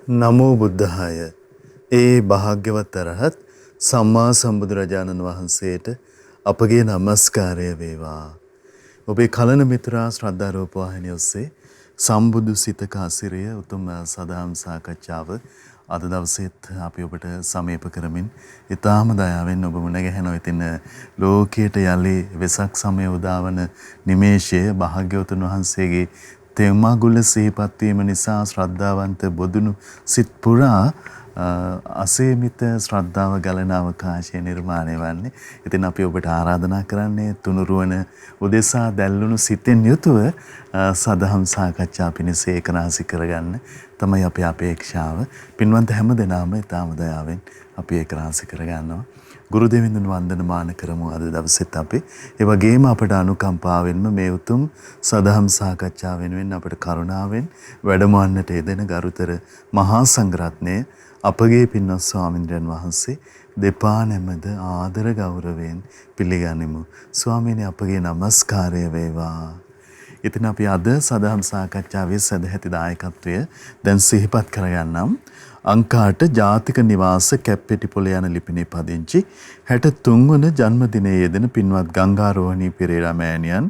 නමෝ බුද්ධාය. ඒ භාග්‍යවත් අරහත් සම්මා සම්බුදුරජාණන් වහන්සේට අපගේ নমස්කාරය වේවා. ඔබේ කලන මිතුරා ශ්‍රද්ධා රූප වාහිනිය ඔස්සේ සම්බුදු සිතක අසිරිය උතුම් සදාම් සාකච්ඡාව අද දවසේත් අපි ඔබට සමීප කරමින් ඊටාම දයාවෙන් ඔබ මුණ ගැහෙනවා. ඉතින් ලෝකයට යලි වෙසක් සමය උදාවන නිමේෂයේ භාග්‍යවතුන් වහන්සේගේ තෙමගුල සිහිපත් වීම නිසා ශ්‍රද්ධාවන්ත බොදුනු සිත් පුරා අසීමිත ශ්‍රද්ධාව ගලන අවකාශය නිර්මාණය වන්නේ. ඉතින් අපි ඔබට ආරාධනා කරන්නේ තුනුරුවන උදෙසා දැල්ලුණු සිතෙන් යුතුව සදහම් සාකච්ඡා පිණිස ඒකනාසි කරගන්න තමයි අපේ අපේක්ෂාව. පින්වන්ත හැම දෙනාම ඊටාම දයාවෙන් අපි ඒකනාසි කරගන්නවා. ගුරු දෙවිඳුන් වන්දනමාන කරමු අද දවසෙත් අපි. ඒ වගේම අපට අනුකම්පාවෙන්ම මේ උතුම් සදහම් සාකච්ඡාව වෙනුවෙන් අපට කරුණාවෙන් වැඩමවන්නට යෙදෙන ගරුතර මහා සංඝරත්නය අපගේ පින්වත් ස්වාමින්ද්‍රයන් වහන්සේ දෙපා නැමද ආදර ගෞරවයෙන් පිළිගනිමු. ස්වාමීනි අපගේ নমස්කාරය වේවා. ඉතින් අපි අද සදහම් සාකච්ඡාවේ සදැහැති දායකත්වය දැන් සිහිපත් කරගන්නම්. අංකාට ජාතික නිවාස කැප්පෙටිපොළ යන ලිපිනේ පදිංචි 63 වන ජන්මදිනයේ යෙදෙන පින්වත් ගංගාරෝහිණී පෙරේරා මෑණියන්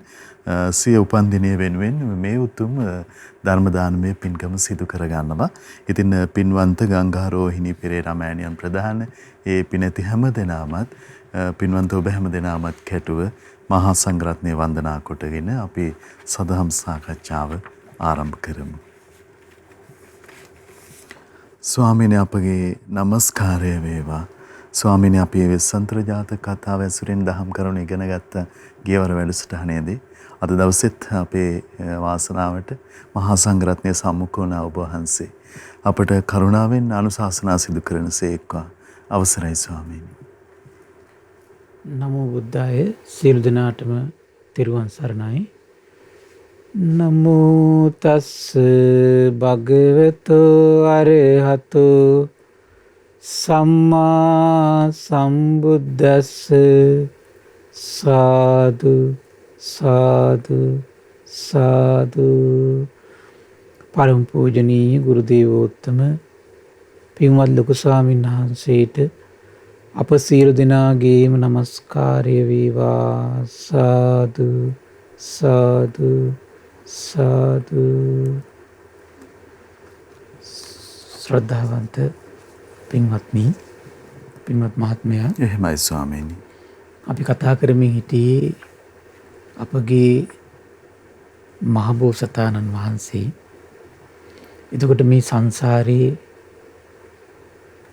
සිය උපන්දිනය වෙනුවෙන් මේ උතුම් ධර්ම දානමය පින්කම සිදු කර ගන්නවා. ඉතින් පින්වන්ත ගංගාරෝහිණී පෙරේරා මෑණියන් ප්‍රධාන ඒ පිනැති හැම දෙනාමත් පින්වන්ත ඔබ හැම දෙනාමත් කැටුව මහා සංඝරත්නය වන්දනා කොටගෙන අපි සදහම් සාකච්ඡාව ආරම්භ කරමු. ස්වාමීනි අපගේ নমස්කාරය වේවා. ස්වාමීනි අපි මේ වෙස්සන්තර ජාතක කතාව ඇසුරෙන් දහම් කරුණු ඉගෙන ගත්ත ගියවර වැඩසටහනේදී අද දවසෙත් අපේ වාසනාවට මහා සංඝරත්නය සම්මුඛ වුණ ඔබ වහන්සේ අපට කරුණාවෙන් අනුශාසනා සිදු කරන සේක්වා. අවසරයි ස්වාමීනි. නමෝ බුද්ධාය. සියලු දෙනාටම තෙරුවන් සරණයි. නමෝ තස් භගවතු අරහතු සම්මා සම්බුද්දස්ස. සාදු සාදු සාදු. පරම පූජනීය ගුරු දේවෝත්තම පින්වත් ලොකු ස්වාමීන් වහන්සේට අප සියලු දෙනාගේම নমස්කාරය වේවා. සාදු සාදු සාදු. ශ්‍රද්ධාවන්ත පින්වත්නි, පින්වත් මහත්මයා, එහෙමයි ස්වාමීනි. අපි කතා කරමින් හිටියේ අපගේ මහබෝසතාණන් වහන්සේ. එතකොට මේ සංසාරයේ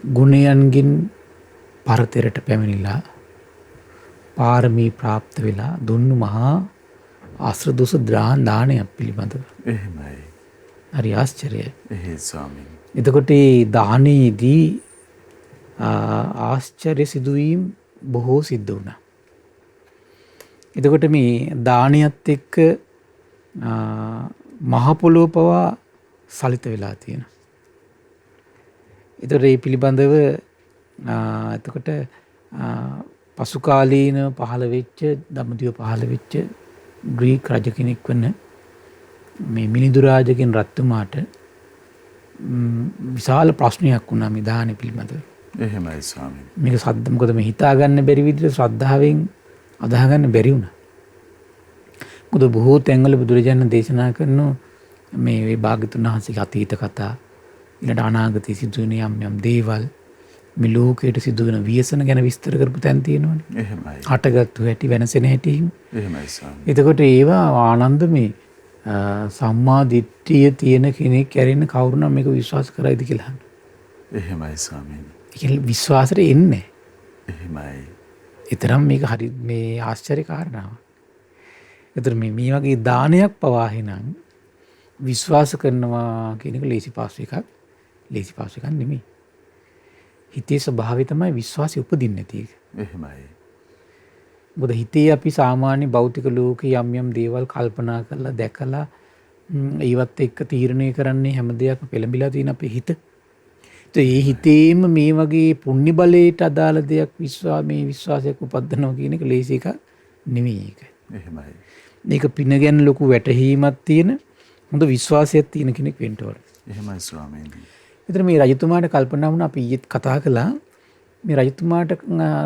ගුණයන්ගින් පරතරට පැමිණිලා පාරමී ප්‍රාප්ත වෙලා දුන්නු මහා ආශ්‍රදෝෂ දානයක් පිළිබඳව. එහෙමයි. හරි ආශ්චර්යයි. එහෙයි ස්වාමීනි. එතකොට මේ දානයේදී ආශ්චර්ය සිදුවීම් බොහෝ සිද්ධ වුණා. එතකොට මේ දානයත් එක්ක මහ පොළොව පවා සලිත වෙලා තියෙනවා. එතකොට මේ පිළිබඳව එතකොට පසු කාලීන පහළ වෙච්ච දඹදිව පහළ වෙච්ච ග්‍රීක රජ කෙනෙක් වන මේ මිලිඳු රාජගෙන් රත්තුමාට විශාල ප්‍රශ්නයක් වුණා මේ දාන පිළිබඳව. එහෙමයි ස්වාමීනි. මේක මොකද මේ හිතා ගන්න බැරි විදිහට ශ්‍රද්ධාවෙන් අදාහ ගන්න බැරි වුණා. මොකද බොහෝ තැන්වල බුදුරජාණන් දේශනා කරන මේ භාග්‍යවතුන් වහන්සේගේ අතීත කතා, ඊළඟ අනාගතයේ සිදුවෙන යම් දේවල්, මේ ලෝකයට සිදුවෙන ව්‍යසන ගැන විස්තර කරපු තැන් තියෙනවනේ. එහෙමයි. හටගත්තු හැටි, වෙනසෙන හැටි. එහෙමයි ස්වාමීනි. එතකොට ඒවා ආනන්ද මේ සම්මා දිට්ඨිය තියෙන කෙනෙක් කැරෙන්න කවුරු නම් මේක විශ්වාස කරයිද කියලා අහනවා. එහෙමයි ස්වාමීනි. ඒ කියන්නේ විශ්වාසෙට එන්නේ. එහෙමයි. ඊතරම් මේක හරි මේ ආශ්චර්ය කාරණාවක්. ඒතර මේ වගේ දානයක් පවා එහෙනම් විශ්වාස කරනවා කියන එක ලේසි පාසු එකක්. ලේසි පාසු එකක් නෙමෙයි. හිතේ ස්වභාවය තමයි විශ්වාසය උපදින්නේ නැති එක. එහෙමයි. මොකද හිතේ අපි සාමාන්‍ය භෞතික ලෝකේ යම් දේවල් කල්පනා කරලා දැකලා ඒවත් එක්ක තීරණය කරන්නේ හැම දෙයක්ම පෙළඹිලා තියෙන අපේ හිත. ඒ හිතේම මේ වගේ පුණ්‍ය බලයට අදාළ දෙයක් විශ්වාසයක් උපදිනවා කියන එක ලේසි එකක් නෙමෙයි ඒක. එහෙමයි. මේක පින ගැන ලොකු වැටහීමක් තියෙන හොඳ විශ්වාසයක් තියෙන කෙනෙක් වෙන්න ඕන. එහෙමයි ස්වාමීනි. ඒතර මේ රජතුමාට කල්පනා වුණා අපි ඊයේත් කතා කළා මේ රජතුමාට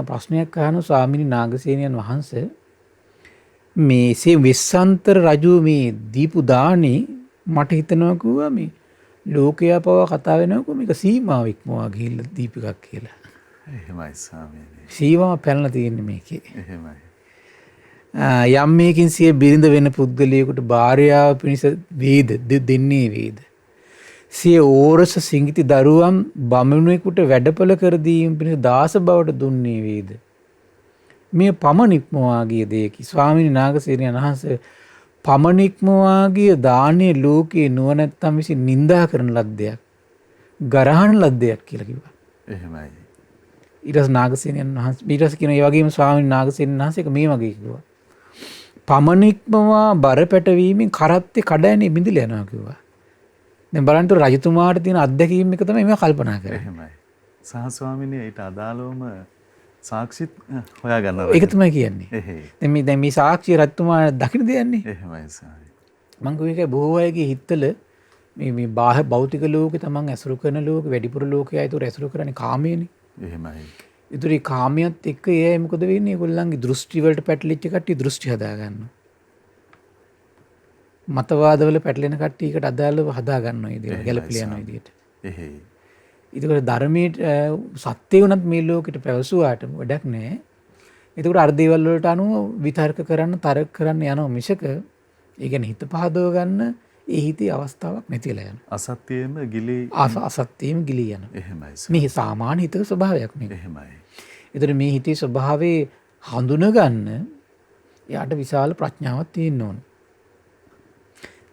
ප්‍රශ්නයක් අහන ස්වාමීනි නාගසේනයන් වහන්සේ මේ වෙස්සන්තර රජු මේ දීපු දානේ මට හිතනවා කිව්වා මේ ලෝකයා පවා කතා වෙනවා මේක සීමාව ඉක්මවා ගිහිල්ලා දීප එකක් කියලා. එහෙමයි ස්වාමීනි. සීමාව පැනලා තියෙන්නේ මේකේ. එහෙමයි. යම් මේකින් සිය බිරිඳ වෙන පුද්ගලයෙකුට භාර්යාව පිණිස වේද දෙන්නේ වේද. සිය ඕරස සිඟිති දරුවන් බමුණෙකුට වැඩපළ කර දීම පිණිස දාස බවට දුන්නේ වේද. මේ පමණික්මවාගිය දෙයකි. ස්වාමීන් නාගසේනයන් වහන්සේ පමණික්මවාගිය දානයේ ලෝකේ නුවණැත්තන් විසින් නිඳා කරන ලද්දයක්, ගරහන ලද්දයක් කියලා කිව්වා. එහෙමයි. ඊට පස්සේ නාගසේනයන් වහන්සේ ඊට පස්සේ කියන ඒ වගේම ස්වාමීන් නාගසේනයන් වහන්සේක මේ වගේ කිව්වා. පමණික්මවා බර පැටවීමෙන් කරත්තේ කඩෑනේ බිඳිලා යනවා කිව්වා. දැන් බලන්න රජතුමාට තියෙන අත්දැකීම් එක තමයි මම කල්පනා කරන්නේ. එහෙමයි. සහ ස්වාමීනි ඊට අදාළවම සාක්ෂිත් හොයා ගන්නවා. ඒක තමයි කියන්නේ. එහෙයි. දැන් මේ සාක්ෂිය රජතුමා දකින්න දෙන්නේ. එහෙමයි ස්වාමීනි. මම කියුවේ බොහෝ අයගේ හිතවල මේ බාහිර භෞතික ලෝකේ තමන් ඇසුරු කරන ලෝකේ වැඩිපුර ලෝකයේ අයතුර ඇසුරු කරන්නේ කාමයේනේ. එහෙමයි. ඒතර ඒ කාමියත් එක්ක ඒ අය මොකද වෙන්නේ? ඒගොල්ලන්ගේ දෘෂ්ටි වලට පැටලිච්ච කට්ටිය දෘෂ්ටි හදා ගන්නවා. මතවාදවල පැටලෙන කට්ටියකට අදාළව හදා ගන්නවා ඒ දේවල් ගැළපෙලා යන විදිහට. එහෙයි. ඒකවල ධර්මයේ සත්‍ය වුණත් මේ ලෝකෙට පැවසුවාට වැඩක් නැහැ. ඒකට අර දේවල් වලට අනුව විතර්ක කරන්න, තරක කරන්න යනවා මිසක ඒ කියන්නේ හිත පහදව ගන්න ඒ හිතේ අවස්ථාවක් නැතිලා යනවා. අසත්‍යයේම ගිලී අසත්‍යයේම ගිලී යනවා. එහෙමයි. මේ සාමාන්‍ය හිතක ස්වභාවයක් මේක. එහෙමයි. ඒතර මේ හිතේ ස්වභාවයේ හඳුන ගන්න යාට විශාල ප්‍රඥාවක් තියෙන්න ඕන.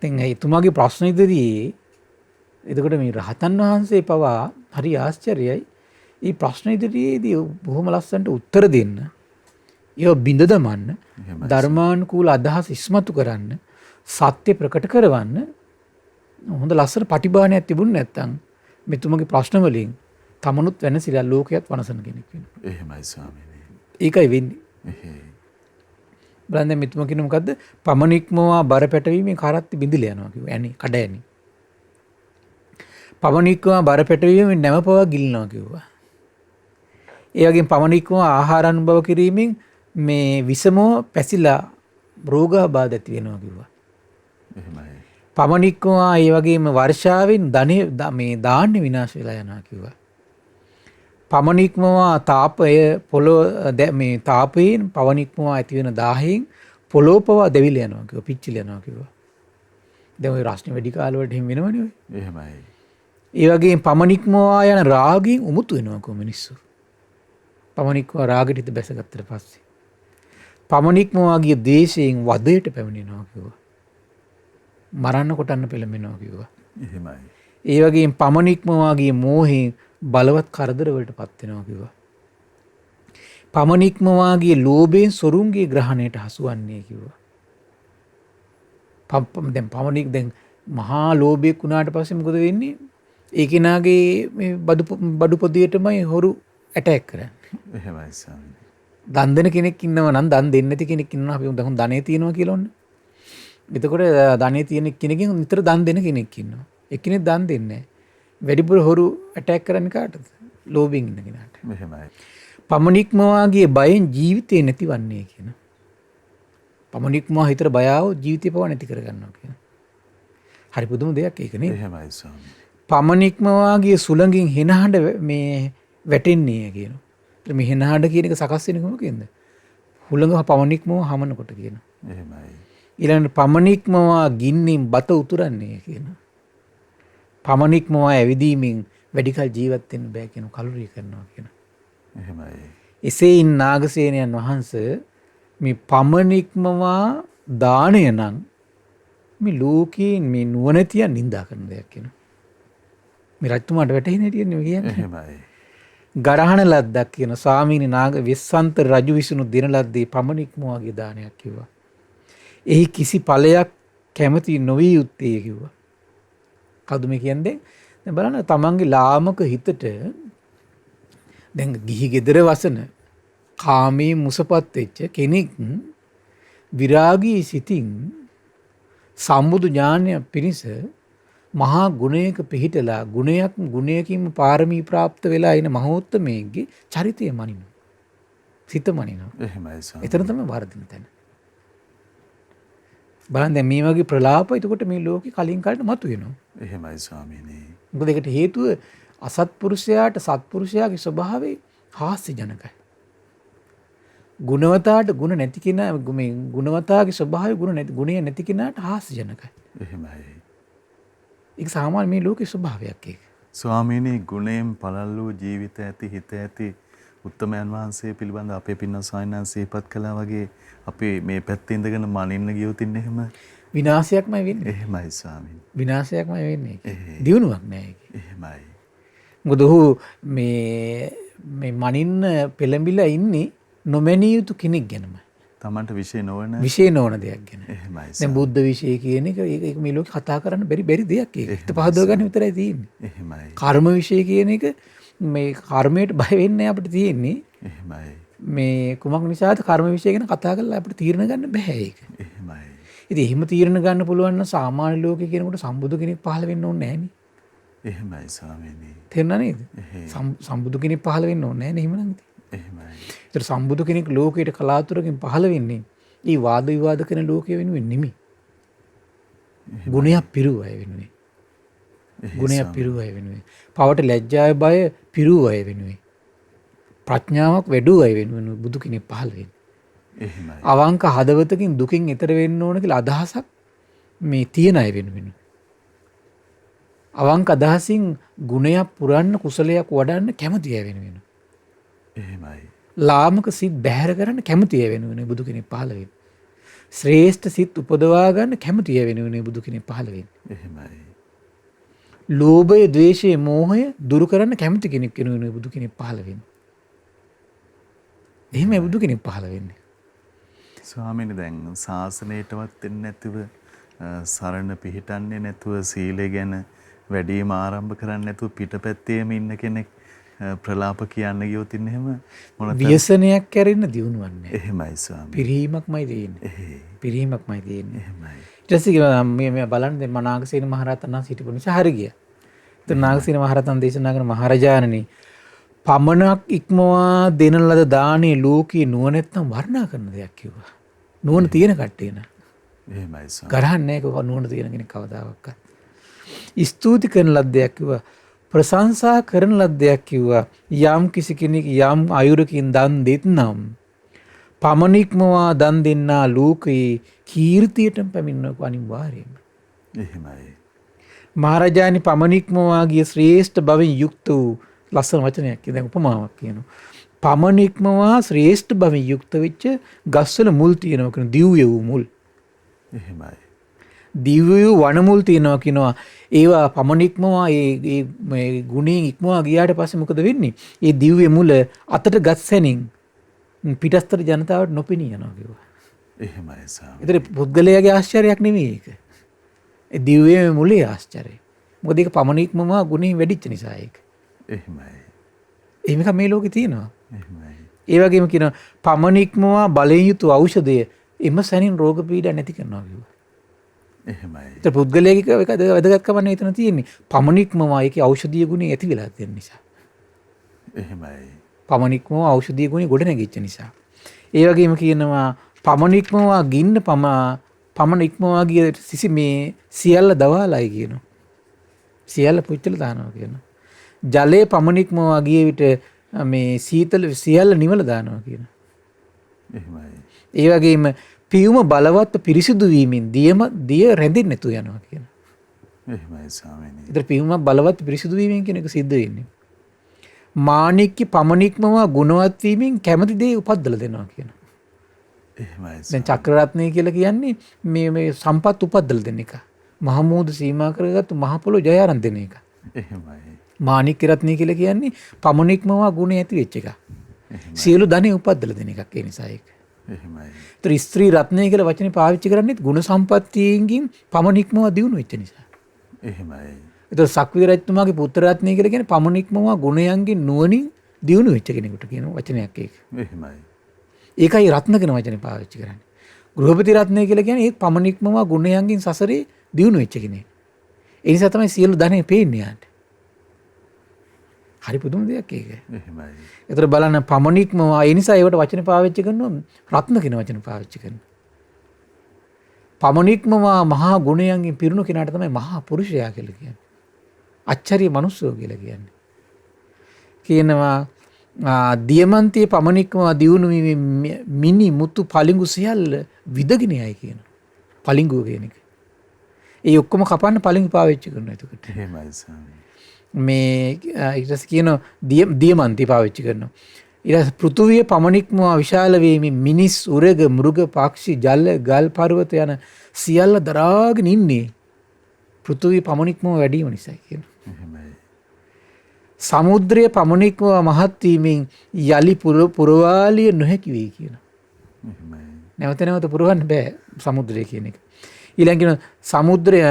දැන් එතුමාගේ ප්‍රශ්න ඉදිරියේ එතකොට මේ රහතන් වහන්සේ පවා හරි ආශ්චර්යයි. මේ ප්‍රශ්න ඉදිරියේදී බොහොම ලස්සනට උත්තර දෙන්න. ඒව බිඳ දමන්න, ධර්මානුකූල අදහස් ඉස්මතු කරන්න, සත්‍ය ප්‍රකට කරවන්න හොඳ ලස්සන පටිභානයක් තිබුණ නැත්නම් මෙතුමගේ ප්‍රශ්න වලින් තමනුත් වෙනසිලා ලෝකයක් වනසන කෙනෙක් වෙනවා. එහෙමයි ස්වාමීනි. ඒකයි වෙන්නේ. එහෙයි. බලන්න මෙතුම කියන මොකද්ද? පමණික්මවා බර පැටවීමෙන් කරත්ති බිඳිලා යනවා කිව්වා. ඇනි කඩ ඇනි. පමණික්මවා බර පැටවීමෙන් නැමපවා ගිලිනවා කිව්වා. ඒ වගේම පමණික්මවා ආහාර අනුභව කිරීමෙන් මේ විසමෝ පැසිලා රෝගාබාධ ඇති වෙනවා කිව්වා. එහෙමයි. පමණික්මවා ඒ වගේම වර්ෂාවෙන් ධනෙ මේ ධාන්‍ය විනාශ වෙලා යනවා කිව්වා. පමණික්මවා තාපය පොළොව මේ තාපයෙන් පමණික්මවා ඇති වෙන දාහයෙන් පොළොව පවා දෙවිලා යනවා කිව්වා. පිච්චිලා යනවා කිව්වා. දැන් ওই රාශි වැඩි කාල වලට එහෙම වෙනවනේ ඔය. එහෙමයි. ඒ වගේම පමණික්මවා යන රාගයෙන් උමුතු වෙනවා කො මිනිස්සු. පමණික්මවා රාගෙට හිත බැසගත්තට පස්සේ. පමණික්මවාගේ දේශයෙන් වදයට පැමිණෙනවා කිව්වා. මරන්න කොටන්න පෙළඹෙනවා කිව්වා. එහෙමයි. ඒ වගේම පමණික්මවාගේ මෝහයෙන් බලවත් කරදර වලට පත් වෙනවා කිව්වා. පමණික්මවාගේ ලෝභයෙන් සොරුන්ගේ ග්‍රහණයට හසුවන්නේ කිව්වා. දැන් පමණික් දැන් මහා ලෝභයක් වුණාට පස්සේ මොකද වෙන්නේ? ඒ කෙනාගේ මේ බඩු පොදියටමයි හොරු ඇටැක් කරන්නේ. එහෙමයි ස්වාමීනි. දන් දෙන කෙනෙක් ඉන්නවා නම් දන් දෙන්නේ නැති කෙනෙක් ඉන්නවා අපි දැන් ධනෙ තියෙනවා කියලා ඔන්න. එතකොට ධනෙ තියෙන කෙනකින් නිතර දන් දෙන කෙනෙක් ඉන්නවා. එක්කෙනෙක් දන් දෙන්නේ නැහැ. වැඩිපුර හොරු ඇටැක් කරන්නේ කාටද? ලෝභයෙන් ඉන්න කෙනාට. එහෙමයි. පමණික්මවාගේ බයෙන් ජීවිතේ නැතිවන්නේ කියන. පමණික්මවා හිතට බය ආවොත් ජීවිතේ පව නැති කරගන්නවා කියන. හරි පුදුම දෙයක් ඒක නේද? එහෙමයි ස්වාමීනි. පමණික්මවාගේ සුළඟින් හෙනහඬ මේ වැටෙන්නේ කියනවා. මේ හෙනහඬ කියන එක සකස් වෙන්නේ කොහොමද? හුළඟ පමණික්මව හමනකොට කියනවා. එහෙමයි. ඊළඟට පමණික්මවා ගින්නින් බත උතුරන්නේ කියනවා. පමණික්මවා ඇවිදීමෙන් වැඩිකල් ජීවත් වෙන්න බෑ කියන කලුරිය කරනවා කියනවා. එහෙමයි. එසේයින් නාගසේනයන් වහන්සේ මේ පමණික්මවා දාණය නම් මේ ලෝකයේ මේ නුවණැතියන් නිඳා කරන දෙයක් කියනවා. මේ රජතුමාට වැටහෙන්නේ නැතිනේ කියන්නේ. එහෙමයි. ගරහණ ලද්දක් කියන ස්වාමීනි නාග වෙස්සන්තර රජු විසිනු දින ලද්දේ පමණික්මවාගේ දානයක් කිව්වා. එහි කිසි ඵලයක් කැමති නොවිය යුත්තේ කිව්වා. කවුද මේ කියන්නේ? දැන් බලන්න තමන්ගේ ලාමක හිතට දැන් ගිහි ගෙදර වසන කාමී මුසපත් වෙච්ච කෙනෙක් විරාගී සිතින් සම්බුදු ඥානය පිණිස මහා ගුණයක පිහිටලා ගුණයකින් පාරමී ප්‍රාප්ත වෙලා එන මහෝත්තමයෙක්ගේ චරිතය මනිනවා. සිත මනිනවා. එහෙමයි ස්වාමී. එතන තමයි වර්ධින තැන. බලන්න දැන් මේ වගේ ප්‍රලාප එතකොට මේ ලෝකේ කලින් කාලේට මතුවෙනවා. එහෙමයි ස්වාමීනි. මොකද ඒකට හේතුව අසත්පුරුෂයාට සත්පුරුෂයාගේ ස්වභාවය හාස්‍යජනකයි. ගුණවතාට ගුණ නැති කෙනා මේ ගුණවතාගේ ස්වභාවය ගුණය නැති කෙනාට හාස්‍යජනකයි. එහෙමයි. ඒක සාමාන්‍ය මේ ලෝකේ ස්වභාවයක් ඒක. ස්වාමීනි ගුණයෙන් පළල් වූ ජීවිත ඇති හිත ඇති උත්තමයන් වහන්සේ පිළිබඳ අපේ පින්වත් ස්වාමීන් වහන්සේ සිහිපත් කළා වගේ අපි මේ පැත්තේ ඉඳගෙන මනින්න ගියොත් ඉන්නේ එහෙම විනාශයක්මයි වෙන්නේ. එහෙමයි ස්වාමීනි. විනාශයක්මයි වෙන්නේ. දියුණුවක් නෑ ඒක. එහෙමයි. මොකද ඔහු මේ මනින්න පෙළඹිලා ඉන්නේ නොමැනිය යුතු කෙනෙක් ගැනමයි. තමන්ට විශේෂ නොවන දෙයක් ගැන. එහෙමයි. දැන් බුද්ධ විශේෂ කියන එක ඒක මේ ලෝකේ කතා කරන්න බැරි දෙයක් ඒක. හිත පහදව ගන්න විතරයි තියෙන්නේ. එහෙමයි. කර්ම විශේෂ කියන එක මේ කර්මයට බය වෙන්නේ අපිට තියෙන්නේ. එහෙමයි. මේ කුමක් නිසාද කර්ම විශේෂ ගැන කතා කරලා අපිට තීරණ ගන්න බෑ ඒක. එහෙමයි. ඉතින් එහෙම තීරණ ගන්න පුළුවන් නම් සාමාන්‍ය ලෝකේ කෙනෙකුට සම්බුදු කෙනෙක් පහළ වෙන්න ඕනේ නෑනේ. එහෙමයි ස්වාමීනි. තේරුණා නේද? සම්බුදු කෙනෙක් පහළ වෙන්න ඕනේ නෑනේ එහෙමනම් ඉතින්. එහෙමයි. ඒතර සම්බුදු කෙනෙක් ලෝකයට කලාතුරකින් පහළ වෙන්නේ ඊ වාද විවාද කරන ලෝකයේ වෙනුවෙන් නෙමෙයි. ගුණයක් පිරුව අය වෙනුවෙන්. ගුණයක් පිරුව අය වෙනුවෙන්. පවට ලැජ්ජාය බය පිරුව අය වෙනුවෙන්. ප්‍රඥාවක් වැඩුව අය වෙනුවෙන් බුදු කෙනෙක් පහළ වෙන්නේ. එහෙමයි. අවංක හදවතකින් දුකින් එතර වෙන්න ඕන කියලා අදහසක් මේ තියෙන අය වෙනුවෙන්. අවංක අදහසින් ගුණයක් පුරන්න කුසලයක් වඩන්න කැමති අය වෙනුවෙන්. එහෙමයි. ලාමක සිත් බැහැර කරන්න කැමති අය වෙනුවෙන් බුදු කෙනෙක් පහළ වෙන්නේ. ශ්‍රේෂ්ඨ සිත් උපදවා ගන්න කැමති අය වෙනුවෙන් බුදු කෙනෙක් පහළ වෙන්නේ. එහෙමයි. ලෝභය, ද්වේෂය, මෝහය දුරු කරන්න කැමති කෙනෙක් වෙනුවෙන් බුදු කෙනෙක් පහළ වෙන්නේ. එහෙමයි බුදු කෙනෙක් පහළ වෙන්නේ. ස්වාමීනි දැන් ශාසනයටවත් එන්නේ නැතුව සරණ පිහිටන්නේ නැතුව සීලය ගැන වැඩිම ආරම්භ කරන්නේ නැතුව පිටපැත්තේම ඉන්න කෙනෙක් ප්‍රලාප කියන්න ගියොත් ඉන්නේ එහෙම මොනතරම් ව්‍යසනයක් කැරෙන්න දියුණුවක් නැහැ. එහෙමයි ස්වාමී. පිරීමක්මයි තියෙන්නේ. පිරීමක්මයි තියෙන්නේ. එහෙමයි. ඊට පස්සේ මේ බලන්න දැන් නාගසේන මහරහතන් වහන්සේ හිටපු නිසා හරි ගියා. ඒත් නාගසේන මහරහතන් දේශනා කරන මහරජාණනි පමණක් ඉක්මවා දෙන ලද දානේ ලෝකේ නුවණ නැත්තම් වර්ණනා කරන දෙයක් කිව්වා. නුවණ තියෙන කට්ටිය න. එහෙමයි ස්වාමී. ගරහන්නේ නැහැ නුවණ තියෙන කෙනෙක් කවදාවත්. ස්තුති කරන ලද්දයක් කිව්වා. ප්‍රශංසා කරන ලද්දයක් කිව්වා. යම් කිසි කෙනෙක් යම් අයුරකින් දන් දෙත්නම් පමණික්මවා දන් දෙන්නා ලෝකේ කීර්තියටම පැමිණෙනක අනිවාර්යයෙන්ම. එහෙමයි. මහරජාණන් පමණික්මවා ගිය ශ්‍රේෂ්ඨ භවෙන් යුක්ත වූ ලස්සන වචනයක් දැන් උපමාවක් කියනවා. පමණික්මවා ශ්‍රේෂ්ඨ භවෙන් යුක්ත වෙච්ච ගස්වල මුල් තියෙනවා කියන දිව්‍ය වූ මුල්. එහෙමයි. දිව්‍ය වූ වන මුල් තියෙනවා කියනවා. ඒවා පමණික්මවා ඒ ගුණයෙන් ඉක්මවා ගියාට පස්සේ මොකද වෙන්නේ? ඒ දිව්‍ය මුල අතට ගස්සෙනින් පිටස්තර ජනතාවට නොපෙනී යනවා කිව්වා. එහෙමයි ස්වාමී. ඒතර පුද්ගලයාගේ ආශ්චර්යයක් නෙමෙයි ඒක. ඒ දිව්‍ය මුලේ ආශ්චර්යය. මොකද ඒක පමණික්මවා ගුණයෙන් වැඩිච්ච නිසා ඒක. එහෙමයි. එහෙම මේ ලෝකේ තියෙනවා. එහෙමයි. ඒ වගේම කියනවා පමණික්මවා බලයෙන් යුතු ඖෂධය එම සැනින් රෝග පීඩා නැති කරනවා කිව්වා. එහෙමයි. ඒතර පුද්ගලයාගේ වැදගත්කම නේ එතන තියෙන්නේ. පමණික්මවා ඒකේ ඖෂධීය ගුණය ඇති වෙලා තියෙන නිසා. එහෙමයි. පමණික්මවා ඖෂධීය ගුණය ගොඩ නැගිච්ච නිසා. ඒ වගේම කියනවා පමණික්මවා ගින්න පමණික්මවා ගිය සිසි මේ සියල්ල දවාලයි කියනවා. සියල්ල පුච්චල දානවා කියනවා. ජලයේ පමණික්මවා ගිය විට මේ සීතල සියල්ල නිවල දානවා කියනවා. එහෙමයි. ඒ වගේම පියුම බලවත් පිරිසිදු වීමෙන් දිය රැඳෙන්නේ නැතු යනවා කියනවා. එහෙමයි ස්වාමීනි. ඒතර පියුම බලවත් පිරිසිදු වීමෙන් කියන එක සිද්ධ වෙන්නේ. මාණික්ක පමණික්මවා ගුණවත් වීමෙන් කැමති දේ උපද්දලා දෙනවා කියනවා. එහෙමයි. දැන් චක්‍රරත්නය කියලා කියන්නේ මේ සම්පත් උපද්දලා දෙන එක. මහමෝද සීමා කරගත්තු මහ පොළොව ජය අරන් දෙන එක. එහෙමයි. මාණික්ක රත්නය කියලා කියන්නේ පමණික්මවා ගුණ ඇති වෙච්ච එක. සියලු ධනෙ උපද්දලා දෙන එකක් ඒ නිසා ඒක. එහෙමයි. ඒතර ස්ත්‍රී රත්නය කියලා වචනේ පාවිච්චි කරන්නේ ගුණ සම්පත්තියෙන් පමණික්මවා දියුණු වෙච්ච නිසා. එහෙමයි. ඒතර සක්විති රජතුමාගේ පුත්‍ර රත්නය කියලා කියන්නේ පමණික්මවා ගුණයන්ගේ නුවණින් දියුණු වෙච්ච කෙනෙකුට කියන වචනයක් ඒක. එහෙමයි. ඒකයි රත්න කියන වචනේ පාවිච්චි කරන්නේ. ගෘහපති රත්නය කියලා කියන්නේ ඒ පමණික්මවා ගුණයන්ගෙන් සසරේ දියුණු වෙච්ච කෙනෙක්. ඒ නිසා තමයි සියලු ධනෙ පේන්නේ යාට. හරි පුදුම දෙයක් ඒක. එහෙමයි. ඒතර බලන්න පමණික්ම ඒ නිසා ඒවට වචන පාවිච්චි කරනවා රත්න කියන වචන පාවිච්චි කරනවා. පමණික්ම මහා ගුණයන්ගෙන් පිරුණු කෙනාට තමයි මහා පුරුෂයා කියලා කියන්නේ. අච්චරිය මනුස්සයෝ කියලා කියන්නේ. කියනවා දියමන්තියේ පමණික්ම දියුණු මිනි මුතු පලිඟු සියල්ල විදගෙන යයි කියන. පලිඟුව කියන එක. ඒ ඔක්කොම කපන්න පලිඟු පාවිච්චි කරනවා එතකොට. එහෙමයි ස්වාමී. මේ ඊට පස්සේ කියන දියමන්ති පාවිච්චි කරනවා. ඊට පස්සේ පෘථුවිය පමණික්ම විශාල වීමෙන් මිනිස් උරග මෘග පක්ෂි ජල ගල් පර්වත යන සියල්ල දරාගෙන ඉන්නේ පෘථුවිය පමණික්ම වැඩි වීම නිසා කියන. එහෙමයි. සමුද්‍රය පමණික්ම මහත් වීමෙන් යලි පුරවාලිය නොහැකි වෙයි කියන. එහෙමයි. නැවත නැවත පුරවන්න බෑ සමුද්‍රය කියන එක. ඊළඟ කියන සමුද්‍රය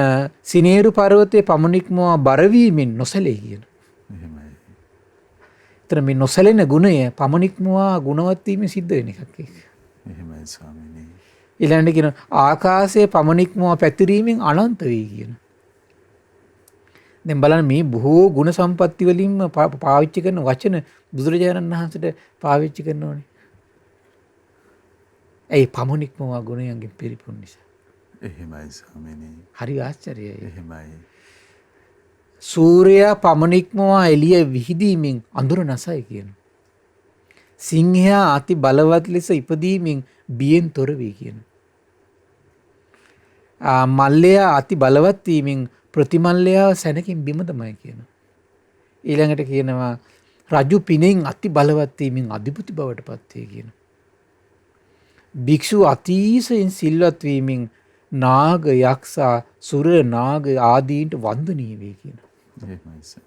සිනේරු පර්වතයේ පමණික්ම බරවීමෙන් නොසැලේ කියන. එහෙමයි. ඒතර මේ නොසැලෙන ගුණය පමණික්ම ගුණවත් වීමෙන් සිද්ධ වෙන එකක් ඒක. එහෙමයි ස්වාමීනි. ඊළඟට කියන ආකාශයේ පමණික්ම පැතිරීමෙන් අනන්ත වෙයි කියන. දැන් බලන්න මේ බොහෝ ගුණ සම්පatti වලින්ම පාවිච්චි කරන වචන බුදුරජාණන් වහන්සේට පාවිච්චි කරන ඕනේ. ඒ පමණික්ම ගුණයන්ගෙන් පිරිපුන් නිසා. එහෙමයි ස්වාමීනි. හරි ආශ්චර්යයි. එහෙමයි. සූර්යයා පමණික්ම එළිය විහිදීමෙන් අඳුර නැසයි කියන. සිංහයා අති බලවත් ලෙස ඉපදීමෙන් බියෙන් තොර වේ කියන. මල්ලයා අති බලවත් වීමෙන් ප්‍රතිමල්ලයා සැනකින් බිම තමයි කියන. ඊළඟට කියනවා රජු පිනෙන් අති බලවත් වීමෙන් අධිපති බවට පත් වේ කියන. භික්ෂුව අතිශයින් සිල්වත් වීමෙන් නාග යක්ෂා සුර නාග ආදීන්ට වන්දනීය වේ කියන. එහෙමයි සර්.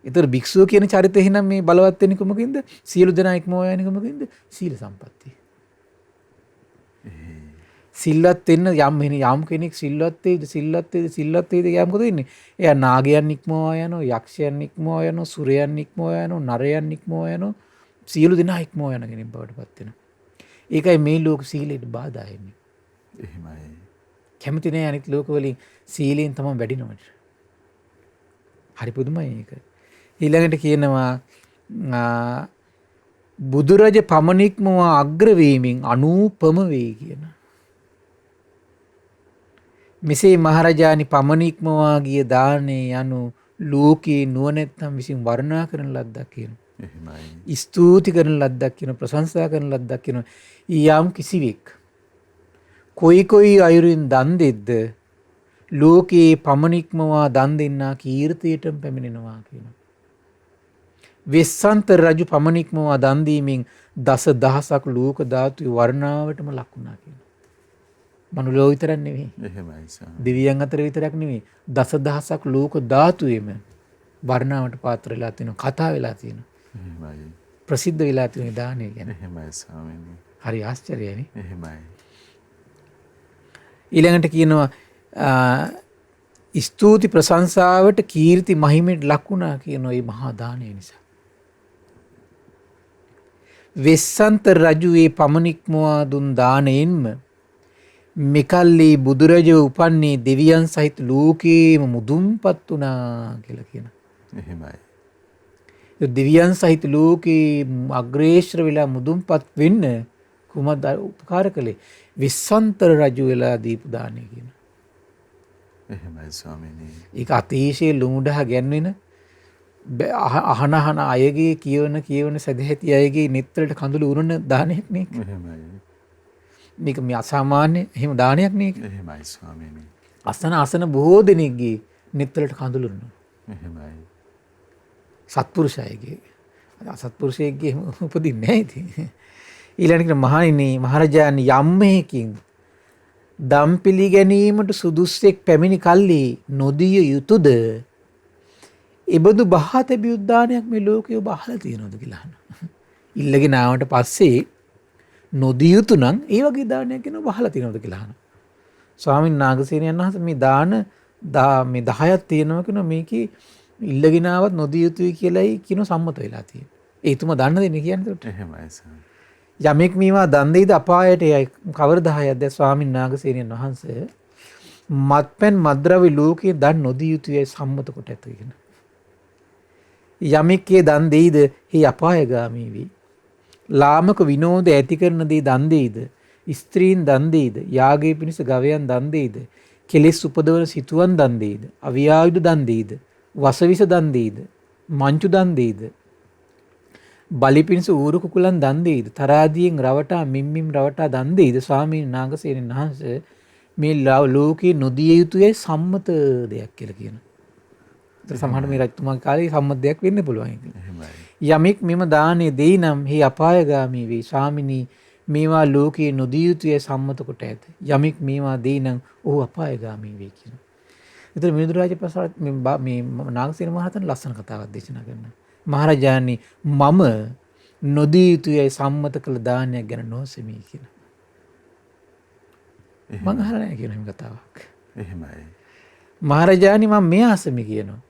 ඒතර භික්ෂුව කියන චරිතය එහෙනම් මේ බලවත් වෙන්නේ කොමකින්ද? සියලු දෙනා ඉක්මවා යන්නේ කොමකින්ද? සීල සම්පත්තිය. සිල්වත් වෙන්න යම් කෙනෙක් සිල්වත් වේද යා මොකද වෙන්නේ? එයා නාගයන් ඉක්මවා යනවා, යක්ෂයන් ඉක්මවා යනවා, සුරයන් ඉක්මවා යනවා, නරයන් ඉක්මවා යනවා, සියලු දෙනා ඉක්මවා යන කෙනෙක් බවට පත් වෙනවා. ඒකයි මේ ලෝක සීලයට බාධා එන්නේ. එහෙමයි. කැමති නෑ අනිත් ලෝක වලින් සීලෙන් තමයි වැඩිනවට. හරි පුදුමයි ඒක. ඊළඟට කියනවා බුදුරජ පමණික්ම අග්‍ර වීමෙන් අනූපම වේ කියන. මෙසේ මහරජාණන් පමණික්ම ගිය දානේ යනු ලෝකේ නුවණැත්තන් විසින් වර්ණනා කරන ලද්දක් කියන. එහෙමයි. ස්තුති කරන ලද්දක් කියන, ප්‍රශංසා කරන ලද්දක් කියන. ඊයම් කිසිවෙක් කොයි අයුරින් දන් දෙද්ද ලෝකේ පමණික්මවා දන් දෙන්නා කීර්තියටම පැමිණෙනවා කියන. වෙස්සන්තර රජු පමණික්මවා දන් දීමෙන් දස දහසක් ලෝක ධාතුවේ වර්ණාවටම ලක් වුණා කියන. මනුලෝ විතරක් නෙවෙයි. එහෙමයි සර්. දෙවියන් අතර විතරක් නෙවෙයි. දස දහසක් ලෝක ධාතුවේම වර්ණාවට පාත්‍ර වෙලා තියෙනවා, කතා වෙලා තියෙනවා. එහෙමයි. ප්‍රසිද්ධ වෙලා තියෙන දානය ගැන. එහෙමයි ස්වාමීනි. හරි ආශ්චර්යයිනේ. එහෙමයි. ඊළඟට කියනවා ස්තුති ප්‍රශංසාවට කීර්ති මහිමයට ලක් වුණා කියන මේ මහා දානය නිසා. වෙස්සන්තර රජු ඒ පමණික්මවා දුන් දානයෙන්ම මෙකල්ලි බුදුරජව උපන්නේ දෙවියන් සහිත ලෝකේම මුදුන්පත් වුණා කියලා කියන. එහෙමයි. දෙවියන් සහිත ලෝකේ අග්‍රේශ්‍ර වෙලා මුදුන්පත් වෙන්න කුමද උපකාර කළේ? විස්සන්තර රජු වෙලා දීපු දානය කියන. එහෙමයි ස්වාමීනි. ඒක අතිශය ලුමුඩහ ගැන්වෙන අහන අයගේ කියවන සදැහැති අයගේ නෙත්වලට කඳුළු උරන දානයක් නේ. එහෙමයි. මේක මේ අසාමාන්‍ය එහෙම දානයක් නේ. එහෙමයි ස්වාමීනි. අසන බොහෝ දෙනෙක්ගේ නෙත්වලට කඳුළු උරනවා. එහෙමයි. සත්පුරුෂයගේ. අසත්පුරුෂයෙක්ගේ එහෙම උපදින්නේ නැහැ ඉතින්. ඊළඟට මහණෙනි මහරජාණන් යම්මෙකින් දම් පිළිගැනීමට සුදුස්සෙක් පැමිණි කල්ලි නොදිය යුතුයද? එබඳු බහා තැබි උද්දානයක් මේ ලෝකේ ඔබ අහලා තියෙනවද කියලා අහනවා. ඉල්ලගෙන ආවට පස්සේ නොදිය යුතු නම් ඒ වගේ දානයක් ගැන ඔබ අහලා තියෙනවද කියලා අහනවා. ස්වාමීන් නාගසේනයන් වහන්සේ මේ දාන මේ 10ක් තියෙනවා කියන මේකේ ඉල්ලගෙන ආවත් නොදිය යුතුයි කියලායි කියන සම්මත වෙලා තියෙනවා. ඒ තුම දන්න දෙන්නේ කියන්නේ උට. එහෙමයි සර්. යමෙක් මේවා දන් දෙයිද අපායට යයි. කවර 10ක්ද ස්වාමීන් නාගසේනයන් වහන්සේ මත්පැන් මද්ද්‍රව්‍ය ලෝකයේ දන් නොදිය යුතුයයි සම්මත කොට ඇතගෙන. යමෙක්ගේ දන් දෙයිද හි අපායගාමී වේ. ලාමක විනෝද ඇති කරන දේ දන් දෙයිද, ස්ත්‍රීන් දන් දෙයිද, යාගයේ පිණිස ගවයන් දන් දෙයිද, කෙලෙස් උපදවන සිතුවන් දන් දෙයිද, අවියායුධ දන් දෙයිද, වසවිස දන් දෙයිද, මංචු දන් දෙයිද, බලි පිණිස ඌරු කුකුලන් දන් දෙයිද, තරාදියෙන් රවටා මිම්මිම් රවටා දන් දෙයිද, ස්වාමීන් නාගසේනන් වහන්සේ මේ ලෝකේ නොදිය යුතුයයි සම්මත දෙයක් කියලා කියනවා. සමහර මේ රජතුමාගේ කාලේ සම්මත දෙයක් වෙන්න පුළුවන් ඒක. යමෙක් මෙම දානේ දෙයි නම් හි අපායගාමී වේ. ස්වාමිනී මේවා ලෝකේ නොදිය යුතුයයි සම්මත කොට ඇත. යමෙක් මේවා දෙයි නම් ඔහු අපායගාමී වේ කියනවා. ඒතර මිහිඳු රාජ ප්‍රසාද මේ නාගසේන මහරහතන් ලස්සන කතාවක් දේශනා කරනවා. මහරජාණනි මම නොදිය යුතුයයි සම්මත කළ දානයක් ගැන නොසෙමි කියලා. මං අහලා නැහැ කියන මේ කතාවක්. එහෙමයි. මහරජාණනි මම මේ අසමි කියනවා.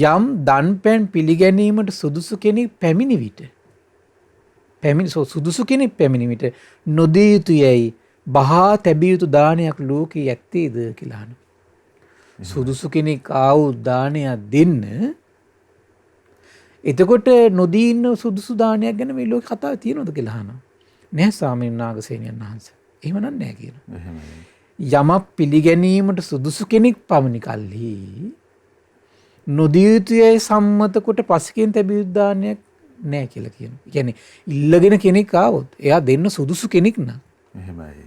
යම් දන්පැන් පිළිගැනීමට සුදුසු කෙනෙක් පැමිණි විට සුදුසු කෙනෙක් පැමිණි විට නොදිය යුතුයයි බහා තැබිය යුතු දානයක් ලෝකේ ඇත්තේද කියලා අහනවා. සුදුසු කෙනෙක් ආවු දානයක් දෙන්න එතකොට නොදී ඉන්න සුදුසු දානයක් ගැන මේ ලෝකේ කතාව තියෙනවද කියලා අහනවා. නෑ ස්වාමීන් වහන්සේනියන් වහන්සේ. එහෙම නෑ කියනවා. යමක් පිළිගැනීමට සුදුසු කෙනෙක් පමණි කල්හි නොදිය යුතුයයි සම්මත කොට පසකින් තැබිය යුතු දානයක් නෑ කියලා කියනවා. ඒ කියන්නේ ඉල්ලගෙන කෙනෙක් ආවොත් එයා දෙන්න සුදුසු කෙනෙක් නම් එහෙමයි.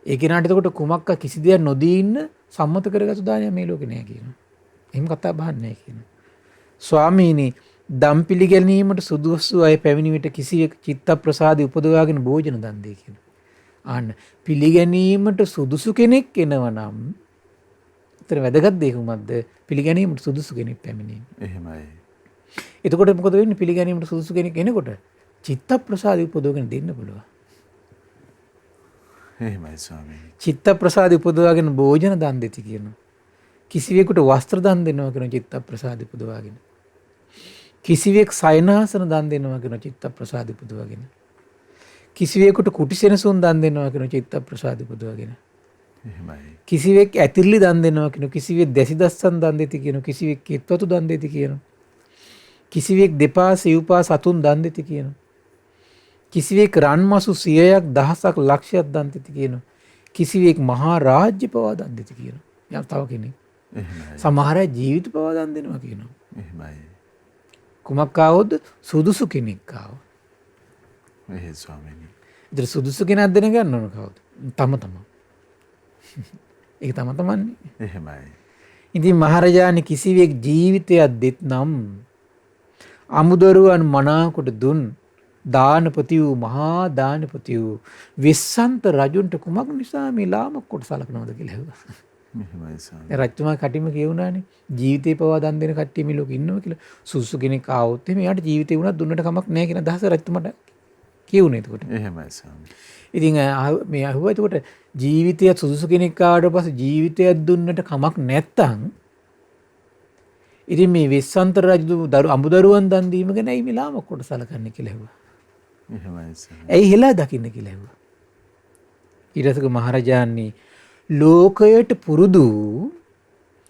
ඒ කෙනාට එතකොට කුමක්ක කිසි දෙයක් නොදී ඉන්න සම්මත කරගත්තු දානයක් මේ ලෝකේ නෑ කියනවා. එහෙම කතා බහන්නේ නෑ කියනවා. ස්වාමීනි දම් පිළිගැනීමට සුදුසු අය පැමිණි විට කිසිවෙක් චිත්ත ප්‍රසාදය උපදවාගෙන භෝජන දන් දෙයි කියනවා. අන්න පිළිගැනීමට සුදුසු කෙනෙක් එනවා නම් එතන වැදගත් දෙයක් මොකද්ද? පිළිගැනීමට සුදුසු කෙනෙක් පැමිණීම. එහෙමයි. එතකොට මොකද වෙන්නේ? පිළිගැනීමට සුදුසු කෙනෙක් එනකොට චිත්ත ප්‍රසාදය උපදවගෙන දෙන්න පුළුවන්. එහෙමයි ස්වාමීනි. චිත්ත ප්‍රසාදය උපදවාගෙන භෝජන දන් දෙති කියනවා. කිසිවෙකුට වස්ත්‍ර දන් දෙනවා කියන චිත්ත ප්‍රසාදය උපදවාගෙන. කිසිවෙක් සයනාසන දන් දෙනවා කියන චිත්ත ප්‍රසාදය උපදවාගෙන. කිසිවෙකුට කුටි සෙනසුන් දන් දෙනවා කියන චිත්ත ප්‍රසාදය උපදවාගෙන. එහෙමයි. කිසිවෙක් ඇතිරිලි දන් දෙනවා කියන, කිසිවෙක් දැසිදස්සන් දන් දෙති කියන, කිසිවෙක් කෙත්වතු දන් දෙති කියන, කිසිවෙක් දෙපා සිව්පා සතුන් දන් දෙති කියන, කිසිවෙක් රන්මසු 100ක් දහසක් ලක්ෂයක් දන් දෙති කියන, කිසිවෙක් මහා රාජ්‍ය පවා දන් දෙති කියන. යම් තව කෙනෙක් සමහර අය ජීවිත පවා දන් දෙනවා කියනවා. එහෙමයි. කුමක් ආවොත් සුදුසු කෙනෙක් ආව. එහෙයි ස්වාමීනි. ඉතින් සුදුසු කෙනෙක් දෙන ගන්න ඕන කවුද? තම තමන්. ඒක තම තමන්නේ. එහෙමයි. ඉතින් මහරජාණන් කිසිවෙක් ජීවිතයක් දෙත් නම් අමුදරුවන් මනාකොට දුන් දානපති වූ මහා දානපති වූ විස්සන්ත රජුන්ට කුමක් නිසා මේ ලාමක කොට සලකනවද කියලා ඇහුවා. එහෙමයි ස්වාමීනි. රජතුමා කටින්ම කියුණානේ ජීවිතේ පවා දන් දෙන කට්ටිය මේ ලෝකෙ ඉන්නවා කියලා. සුසු කෙනෙක් ආවොත් එහෙම එයාට ජීවිතේ වුණත් දුන්නට කමක් නැහැ කියන අදහස රජතුමාට කියුණේ එතකොට. එහෙමයි ස්වාමීනි. ඉතින් මේ අහුවා එතකොට ජීවිතය සුදුසු කෙනෙක් ආවට පස්සේ ජීවිතයක් දුන්නට කමක් නැත්තම් ඉතින් මේ විස්සන්ත රජු අමුදරුවන් දන් දීම ගැන ඇයි මේ ලාමක කොට සලකන්නේ කියලා ඇහුවා. එහෙමයි ස්වාමීනි. ඇයි හෙලා දකින්න කියලා ඇහුවා. ඊටසක මහරජාණනි ලෝකයට පුරුදු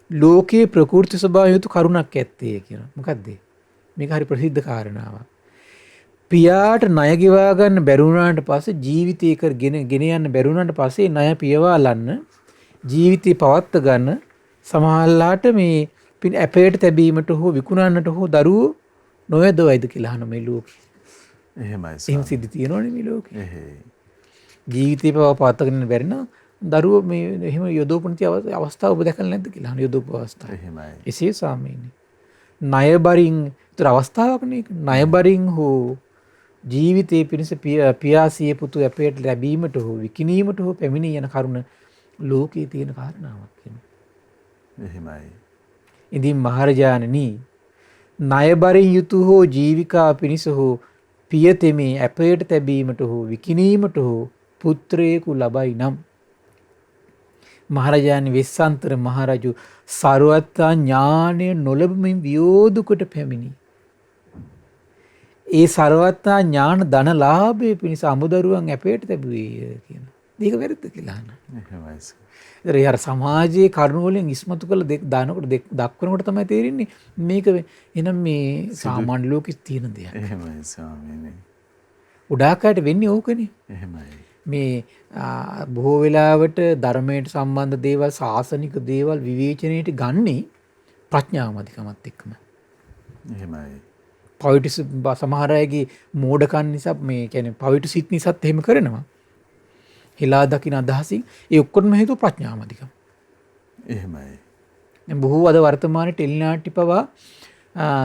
ලෝකයේ ප්‍රකෘති ස්වභාවය යුතු කරුණක් ඇත්තේ කියනවා. මොකද්ද? මේක හරි ප්‍රසිද්ධ කාරණාවක්. පියාට ණය ගෙවා ගන්න බැරි වුණාට පස්සේ ජීවිතේ ගෙන යන්න බැරි වුණාට පස්සේ ණය පියවාලන්න ජීවිතේ පවත්ත ගන්න සමහරලාට මේ අපේට තැබීමට හෝ විකුණන්නට හෝ දරුවෝ නොවැදවයිද කියලා අහන මේ ලෝකෙ. එහෙමයි එහෙම ස්වාමීනි. සිද්ධ තියෙනවනේ මේ ලෝකෙ. එහෙයි. ජීවිතේ පවත්ත ගන්න බැරි නම් දරුවෝ මේ එහෙම යොදවපු නැති අවස්ථාව ඔබ දැකලා නැද්ද කියලා අහන යොදවපු අවස්ථාව. එහෙමයි. එසේ සාමීනි. ණයබරින් ඒතර අවස්ථාවක් නේ. ණයබරින් හෝ ජීවිතයේ පිණිස පියාසිය පුතු අපේට ලැබීමට හෝ විකිණීමට හෝ පැමිණී යන කරුණ ලෝකයේ තියෙන කාරණාවක් කියනවා. එහෙමයි. ඉතින් මහරජාණනි ණයබරින් යුතු හෝ ජීවිකා පිණිස හෝ පියතෙමේ අපේට තැබීමට හෝ විකිණීමට හෝ පුත්‍රයෙකු ලබයි නම් මහරජාණන් වෙස්සන්තර මහරජු සර්වත්තා ඥානය නොලබමින් වියෝදුකට පැමිණි. ඒ සර්වත්තා ඥාන ධනලාභය පිණිස අමුදරුවන් අපේට තැබුවේ කියන. මේක වැරද්ද කියලා අහනවා. එහෙමයි. ඒතර අර සමාජයේ කරුණු වලින් ඉස්මතු කළ දානකොට දක්වනකොට තමයි තේරෙන්නේ මේක එනම් මේ සාමාන්‍ය ලෝකෙ තියෙන දෙයක්. එහෙමයි ස්වාමීනි. උඩාකයට වෙන්නේ ඕකනේ. එහෙමයි. මේ බොහෝ වෙලාවට ධර්මයට සම්බන්ධ දේවල් සාසනික දේවල් විවේචනයට ගන්නේ ප්‍රඥාවමදිකමත් එක්කම. එහෙමයි. පවිටු සමහර අයගේ මෝඩකම් නිසා මේ කියන්නේ පවිටු සිත් නිසාත් එහෙම කරනවා. හිලා දකින අදහසින් ඒ ඔක්කොම හේතුව ප්‍රඥාවමදිකම. එහෙමයි. දැන් බොහෝ අද වර්තමානයේ ටෙලිනාට්‍ය පවා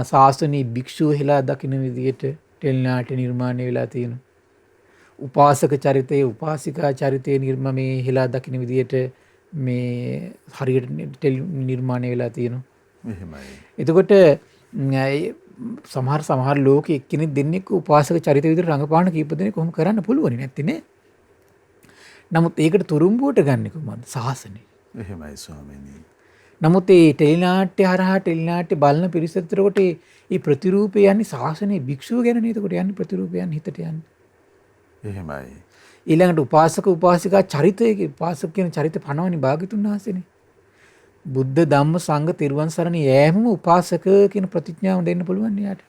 සාසනීය භික්ෂුව හිලා දකින විදිහට ටෙලිනාට්‍ය නිර්මාණය වෙලා තියෙනවා. උපාසක චරිතයේ උපාසිකා චරිතයේ මේ හිලා දකින විදිහට මේ හරියට නිර්මාණය වෙලා තියෙනවා. එහෙමයි. එතකොට සමහර ලෝකෙ එක්කෙනෙක් දෙන්නෙක් උපාසක චරිත විදිහට රඟපාන කීප දෙනෙක් කොහොම කරන්න පුළුවන් නැත්තේ නේ. නමුත් ඒකට තුරුම්බුවට ගන්න කොහොමද? සාසනෙ. එහෙමයි ස්වාමීනි. නමුත් මේ ටෙලිනාට්‍ය හරහා ටෙලිනාට්‍ය බලන පිරිසතරකොට මේ ප්‍රතිරූපය යන්නේ සාසනයේ භික්ෂුව ගැන නේද? එතකොට යන්නේ ප්‍රතිරූපය යන්නේ හිතට යන්නේ. එහෙමයි. ඊළඟට උපාසක උපාසිකා චරිතයේ උපාසක කියන චරිත පනවන්නේ භාග්‍යතුන් වහන්සේනේ. බුද්ධ ධම්ම සංඝ තිරුවන් සරණ යෑමම උපාසක කියන ප්‍රතිඥාව දෙන්න පුළුවන් යාට.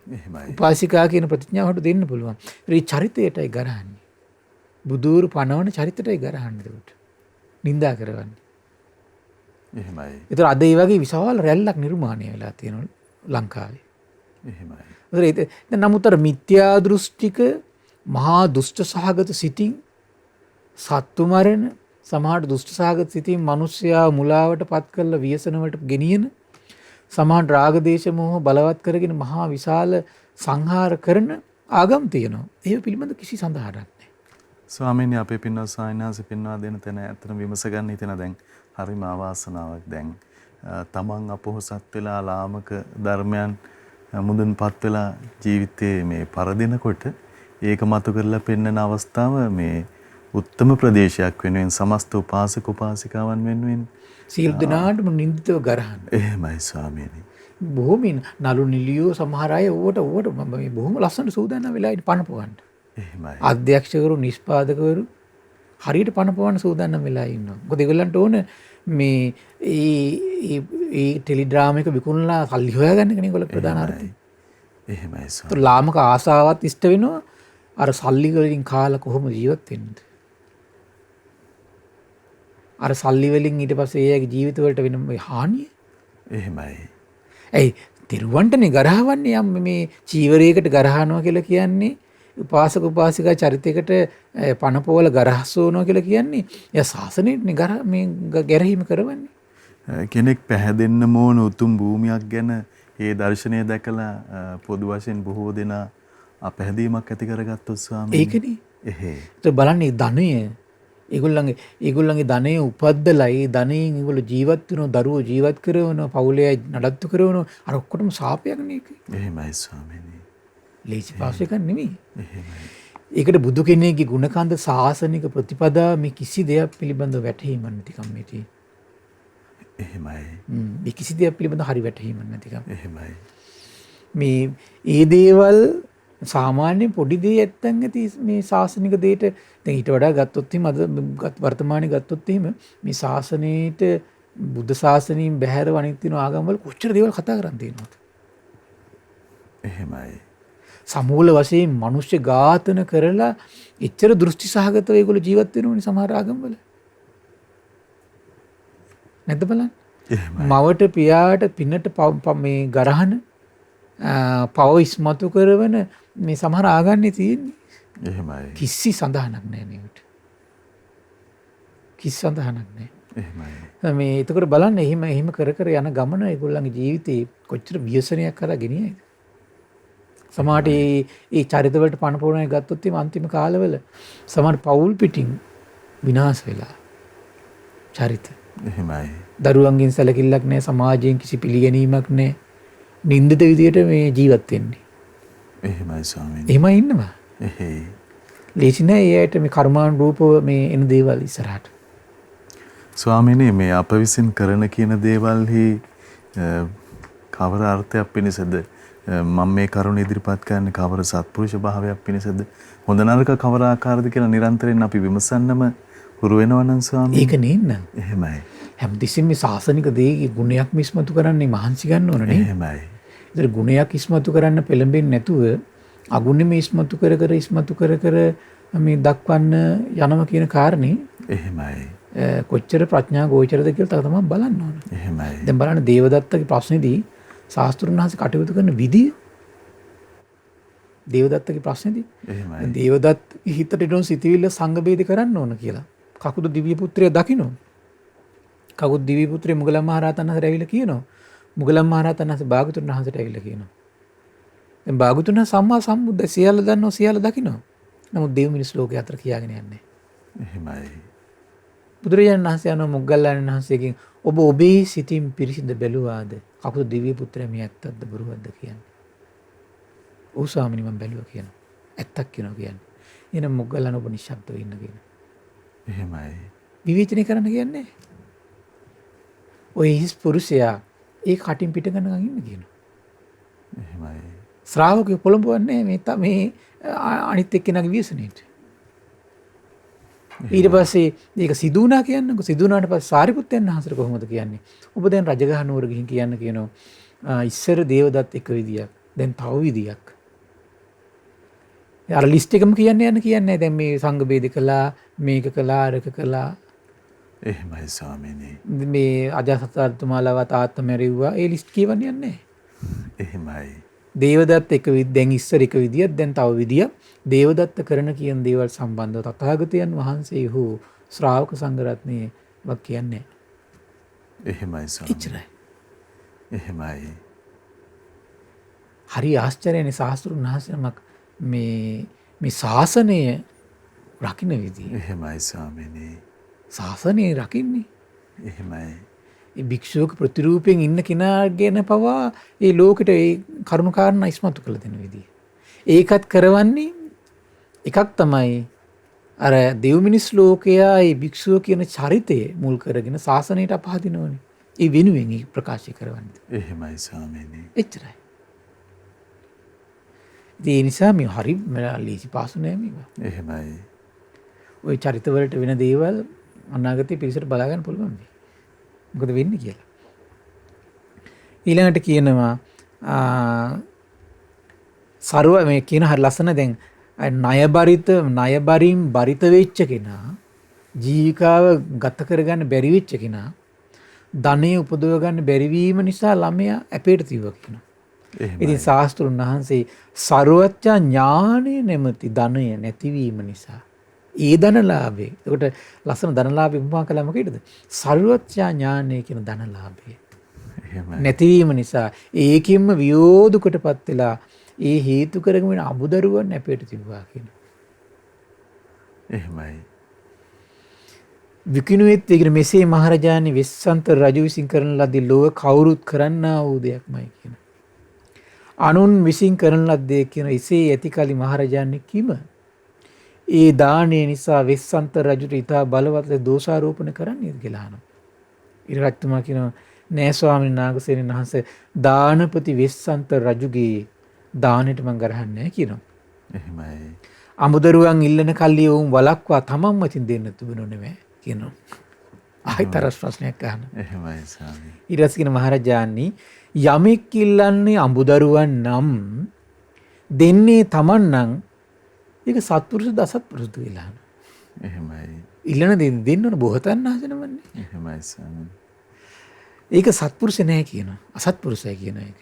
එහෙමයි. උපාසිකා කියන ප්‍රතිඥාවට දෙන්න පුළුවන්. ඒ චරිතයටයි ගරහන්නේ. බුදුරු පනවන චරිතයටයි ගරහන්නේ උට. නිඳා කරවන්නේ. එහෙමයි. ඒතර අද ඒ වගේ විශාල රැල්ලක් නිර්මාණය වෙලා තියෙනවා ලංකාවේ. එහෙමයි. ඒතර නමුත් අර මිත්‍යා දෘෂ්ටික මහා දුෂ්ට සහගත සිතින් සත්තු මරණ සමහර දුෂ්ට සහගත සිතින් මිනිස්සයා මුලාවට පත් කරලා ව්‍යසනවලට ගෙනියන සමහර රාග දේශ මොහ බලවත් කරගෙන මහා විශාල සංහාර කරන ආගම් තියෙනවා. ඒ පිළිබඳ කිසි සඳහනක් නැහැ. ස්වාමීනි අපේ පින්වත් සායනාස පින්වා දෙන තැන ඇත්තටම විමස ගන්න හිතෙන දැන් හරිම අවාසනාවක් දැන් තමන් අපොහසත් වෙලා ලාමක ධර්මයන් මුදුන්පත් වෙලා ජීවිතයේ මේ පරදිනකොට ඒක මතු කරලා පෙන්වන අවස්ථාව මේ උත්තම ප්‍රදේශයක් වෙනුවෙන් සමස්ත උපාසක උපාසිකාවන් වෙනුවෙන් සීල දනාටම නින්දිතව ගරහන්න. එහෙමයි ස්වාමීනි. බොහොම නලු නිලියෝ සමහර අය ඕවට මේ බොහොම ලස්සන සූදානම් වෙලා ඉන්න පණ පොවන්න. එහෙමයි. අධ්‍යක්ෂකවරු නිෂ්පාදකවරු හරියට පණ පොවන්න සූදානම් වෙලා ඉන්නවා. මොකද ඒගොල්ලන්ට ඕන මේ ඒ ටෙලිඩ්‍රාම එක විකුණලා සල්ලි හොයාගන්න කෙනෙක් ඒගොල්ලෝ ප්‍රධාන අර්ථය. එහෙමයි ස්වාමීනි. ඒත් ලාමක ආසාවත් ඉෂ්ට වෙනවා. අර සල්ලි වලින් කාලා කොහොම ජීවත් වෙන්නද? අර සල්ලි වලින් ඊට පස්සේ එයාගේ ජීවිත වලට වෙන හානිය. එහෙමයි. ඇයි තිරුවන්ටනේ ගරහවන්නේ යම් මේ චීවරයකට ගරහනවා කියලා කියන්නේ උපාසක උපාසිකා චරිතයකට පණපෝල ගරහසවනවා කියලා කියන්නේ එයා සාසනෙටනේ මේ ගැරහීම කරවන්නේ. කෙනෙක් පැහැදෙන්න ඕන උතුම් භූමියක් ගැන ඒ දර්ශනය දැකලා පොදු වශයෙන් බොහෝ දෙනා අපැහැදීමක් ඇති කරගත්තොත් ස්වාමීනි. ඒකනේ. එහෙ. ඒක බලන්නේ ධනය ඒගොල්ලන්ගේ ධනය උපද්දලා ඒ ධනයෙන් ඒගොල්ලෝ ජීවත් වෙනවා දරුවෝ ජීවත් කරනවා පවුලේ නඩත්තු කරනවා අර ඔක්කොටම සාපයක් නේ ඒක. එහෙමයි ස්වාමීනි. ලේසි පාස් එකක් නෙමෙයි. එහෙමයි. ඒකට බුදු කෙනෙක්ගේ ගුණකන්ද සාසනික ප්‍රතිපදා මේ කිසි දෙයක් පිළිබඳව වැටහීමක් නැතිකම මේ තියෙන්නේ. එහෙමයි. මේ කිසි දෙයක් පිළිබඳව හරි වැටහීමක් නැතිකම. එහෙමයි. මේ ඒ දේවල් සාමාන්‍ය පොඩි දේ ඇත්තන් ඇති මේ ශාසනික දෙයට දැන් ඊට වඩා ගත්තොත් එහෙම අද වර්තමානයේ ගත්තොත් එහෙම මේ ශාසනයේට බුද්ධ ශාසනයෙන් බැහැරව අනිත් තියෙන ආගම් වල කොච්චර දේවල් කතා කරන් තියෙනවද? එහෙමයි. සමූල වශයෙන් මිනිස්සු ඝාතන කරලා එච්චර දෘෂ්ටි සහගතව ඒගොල්ලෝ ජීවත් වෙනෝනේ සමහර ආගම් වල. නැද්ද බලන්න? එහෙමයි. මවට පියාට පිනට මේ ගරහන පව ඉස්මතු කරවන මේ සමහර ආගන්නේ තියෙන්නේ. එහෙමයි. කිසි සඳහනක් නැහැ මේකට. කිසි සඳහනක් නැහැ. එහෙමයි. මේ එතකොට බලන්න එහෙම කර කර යන ගමන ඒගොල්ලන්ගේ ජීවිතේ කොච්චර ව්‍යසනයක් කරලා ගෙනියයිද? සමහරට ඒ චරිත වලට පණ පොරණ ගත්තොත් එimhe අන්තිම කාලවල සමහර පවුල් පිටින් විනාශ වෙලා චරිත. එහෙමයි. දරුවන්ගෙන් සැලකිල්ලක් නැහැ, සමාජයෙන් කිසි පිළිගැනීමක් නැහැ. නින්දිත විදියට මේ ජීවත් වෙන්නේ. එහෙමයි ස්වාමීනි. එහෙමයි ඉන්නවා. එහෙයි. ලේසි නෑ ඒයට මේ කර්මානුරූපව මේ එන දේවල් ඉස්සරහට. ස්වාමීනි මේ අප විසින් කරන කියන දේවල්හි කවර අර්ථයක් පිණිසද මම මේ කරුණ ඉදිරිපත් කරන්නේ කවර සත්පුරුෂ භාවයක් පිණිසද හොඳ නරක කවර ආකාරද කියලා නිරන්තරයෙන් අපි විමසන්නම හුරු වෙනවා නම් ස්වාමීනි. ඒක නේන්න. එහෙමයි. හැමතිස්සෙම මේ සාසනික දේ ගුණයක් ඉස්මතු කරන්නේ මහන්සි ගන්න ඕන නේ. එහෙමයි. ඒතර ගුණයක් ඉස්මතු කරන්න පෙළඹෙන්නේ නැතුව අගුණෙම ඉස්මතු කර කර මේ දක්වන්න යනවා කියන කාරණේ එහෙමයි. කොච්චර ප්‍රඥා ගෝචරද කියලා තමයි බලන්න ඕන. එහෙමයි. දැන් බලන්න දේවදත්තගේ ප්‍රශ්නේදී ශාස්ත්‍රුන් වහන්සේ කටයුතු කරන විදිය දේවදත්තගේ ප්‍රශ්නේදී එහෙමයි. දේවදත් හිතට එන සිතවිල්ල සංගබේද කරන්න ඕන කියලා. කකුද දිව්‍ය පුත්‍රය දකින්න. කකුද දිව්‍ය පුත්‍රය මුගලන් මහරහතන් වහන්සේට ඇවිල්ලා කියනවා. මුගලන් මහරහතන් වහන්සේ භාගතුන් වහන්සේට ඇවිල්ලා කියනවා. දැන් භාගතුන් වහන්සේ සම්මා සම්බුද්ධ සියල්ල දන්නවා සියල්ල දකින්න. නමුත් දෙව් මිනිස් ලෝකයේ අතර කියාගෙන යන්නේ. එහෙමයි. බුදුරජාණන් වහන්සේ යන මොග්ගල්ලාණන් වහන්සේගෙන් ඔබ ඔබේ සිතින් පිරිසිඳ බැලුවාද? කකුද දිව්‍ය පුත්‍රයා මේ ඇත්තක්ද බොරුවක්ද කියන්නේ? ඔව් ස්වාමීනි මම බැලුවා කියනවා. ඇත්තක් කියනවා කියන්නේ. එහෙනම් මොග්ගල්ලාණ ඔබ නිශ්ශබ්දව ඉන්න කියන. එහෙමයි. විවේචනය කරන්න කියන්නේ. ඔය හිස් පුරුෂයා ඒ කටින් පිට ගන්නකම් ඉන්න කියනවා. එහෙමයි. ශ්‍රාවකයෝ පොළඹවන්නේ මේ අනිත් එක්කෙනාගේ ව්‍යසනයට. ඊට පස්සේ මේක සිදු වුණා කියන්නකො. සිදු වුණාට පස්සේ සාරිපුත්තයන් වහන්සේට කොහොමද කියන්නේ? ඔබ දැන් රජගහ නුවර ගිහින් කියන්න කියනවා. ඉස්සර දේවදත්ත එක විදියක්. දැන් තව විදියක්. අර ලිස්ට් එකම කියන්නේ දැන් මේ සංඝ බේද කළා, මේක කළා, අරක කළා. එහෙමයි ස්වාමීනි. මේ අජාසත්තුමාලව තාත්ත මැරිව්වා. ඒ ලිස්ට් කියවන්නේ නැහැ. එහෙමයි. දේවදත්ත එක දැන් ඉස්සර එක විදියක් දැන් තව විදියක්. දේවදත්ත කරන කියන දේවල් සම්බන්ධව තථාගතයන් වහන්සේ හෝ ශ්‍රාවක සංඝ රත්නයේ වක් කියන්නේ. එහෙමයි ස්වාමීනි. එච්චරයි. එහෙමයි. හරි ආශ්චර්යනේ ශාස්ත්‍රුන් වහන්සේනමක් මේ ශාසනය රකින්න විදිය. එහෙමයි ස්වාමීනි. ශාසනය රකින්නේ. එහෙමයි. ඒ භික්ෂුවක ප්‍රතිරූපයෙන් ඉන්න කෙනාගෙන පවා ඒ ලෝකෙට ඒ කරුණු කාරණා ඉස්මතු කළ දෙන විදිය. ඒකත් කරවන්නේ එකක් තමයි අර දෙව් මිනිස් ලෝකයා ඒ භික්ෂුව කියන චරිතය මුල් කරගෙන ශාසනයට අපහදිනවනේ. ඒ වෙනුවෙන් ඒ ප්‍රකාශ කරවන්නේ. එහෙමයි ස්වාමීනි. එච්චරයි. ඒ නිසා මේ හරි ලීසි පාසු නෑ මේවා. එහෙමයි. ওই චරිතවලට වෙන දේවල් අනාගතේ පිරිසට බලා ගන්න පුළුවන් වෙයි. මොකද වෙන්නේ කියලා. ඊළඟට කියනවා සරුව මේ කියන හරි ලස්සන දැන් ණයබරින් බරිත වෙච්ච කෙනා ජීවිකාව ගත කරගන්න බැරි වෙච්ච කෙනා ධනෙ උපදව ගන්න බැරි වීම නිසා ළමයා අපේට තියුවා කියනවා. ඉතින් ශාස්ත්‍රුන් වහන්සේ සරුවච්චා ඥානෙ නැමැති ධනය නැතිවීම නිසා ඒ ධනලාභේ. එතකොට ලස්සන ධනලාභේ උපමා කළා මොකේද? සරුවච්චා ඥානෙ කියන ධනලාභේ. නැතිවීම නිසා ඒකින්ම වියෝදුකටපත් වෙලා ඒ හේතු කරගෙන අමුදරුවන් අපේට තිබුවා කියන. එහෙමයි. විකිනුවෙත් කියන මෙසේ මහරජාණන් වෙස්සන්ත රජු විසින් කරන ලදී ලෝක කවුරුත් කරන්නා වූ දෙයක්මයි කියන. අනුන් විසින් කරන ලද්දේ කියන එසේ ඇතිකලි මහරජාණන් කිම ඒ දාණය නිසා වෙස්සන්ත රජුට ඉතා බලවත් දෝෂාරෝපණ කරන්නේ කියලා අහනවා. ඊට රජතුමා කියනවා නෑ ස්වාමීන් වහන්සේ දානපති වෙස්සන්ත රජුගේ දානෙට මං ගරහන්නේ නැහැ කියනවා. එහෙමයි. අමුදරුවන් ඉල්ලන කල්ලි වුන් වලක්වා තමන්ම තින් දෙන්න තිබුණු නෙමෙයි කියනවා. ආයිතරස් ප්‍රශ්නයක් අහන. එහෙමයි ස්වාමී. ඊට පස්සේ කියන මහරජාණනි යමෙක් ඉල්ලන්නේ අමුදරුවන් නම් දෙන්නේ තමන් නම් ඒක සත්පුරුෂ දසත්පුරුෂ කියලා අහන. එහෙමයි. ඉල්ලන දෙන්න ඕන බොහෝතන් ආසනවන්නේ. එහෙමයි ස්වාමී. ඒක සත්පුරුෂ නැහැ කියනවා. අසත්පුරුෂය කියන එක.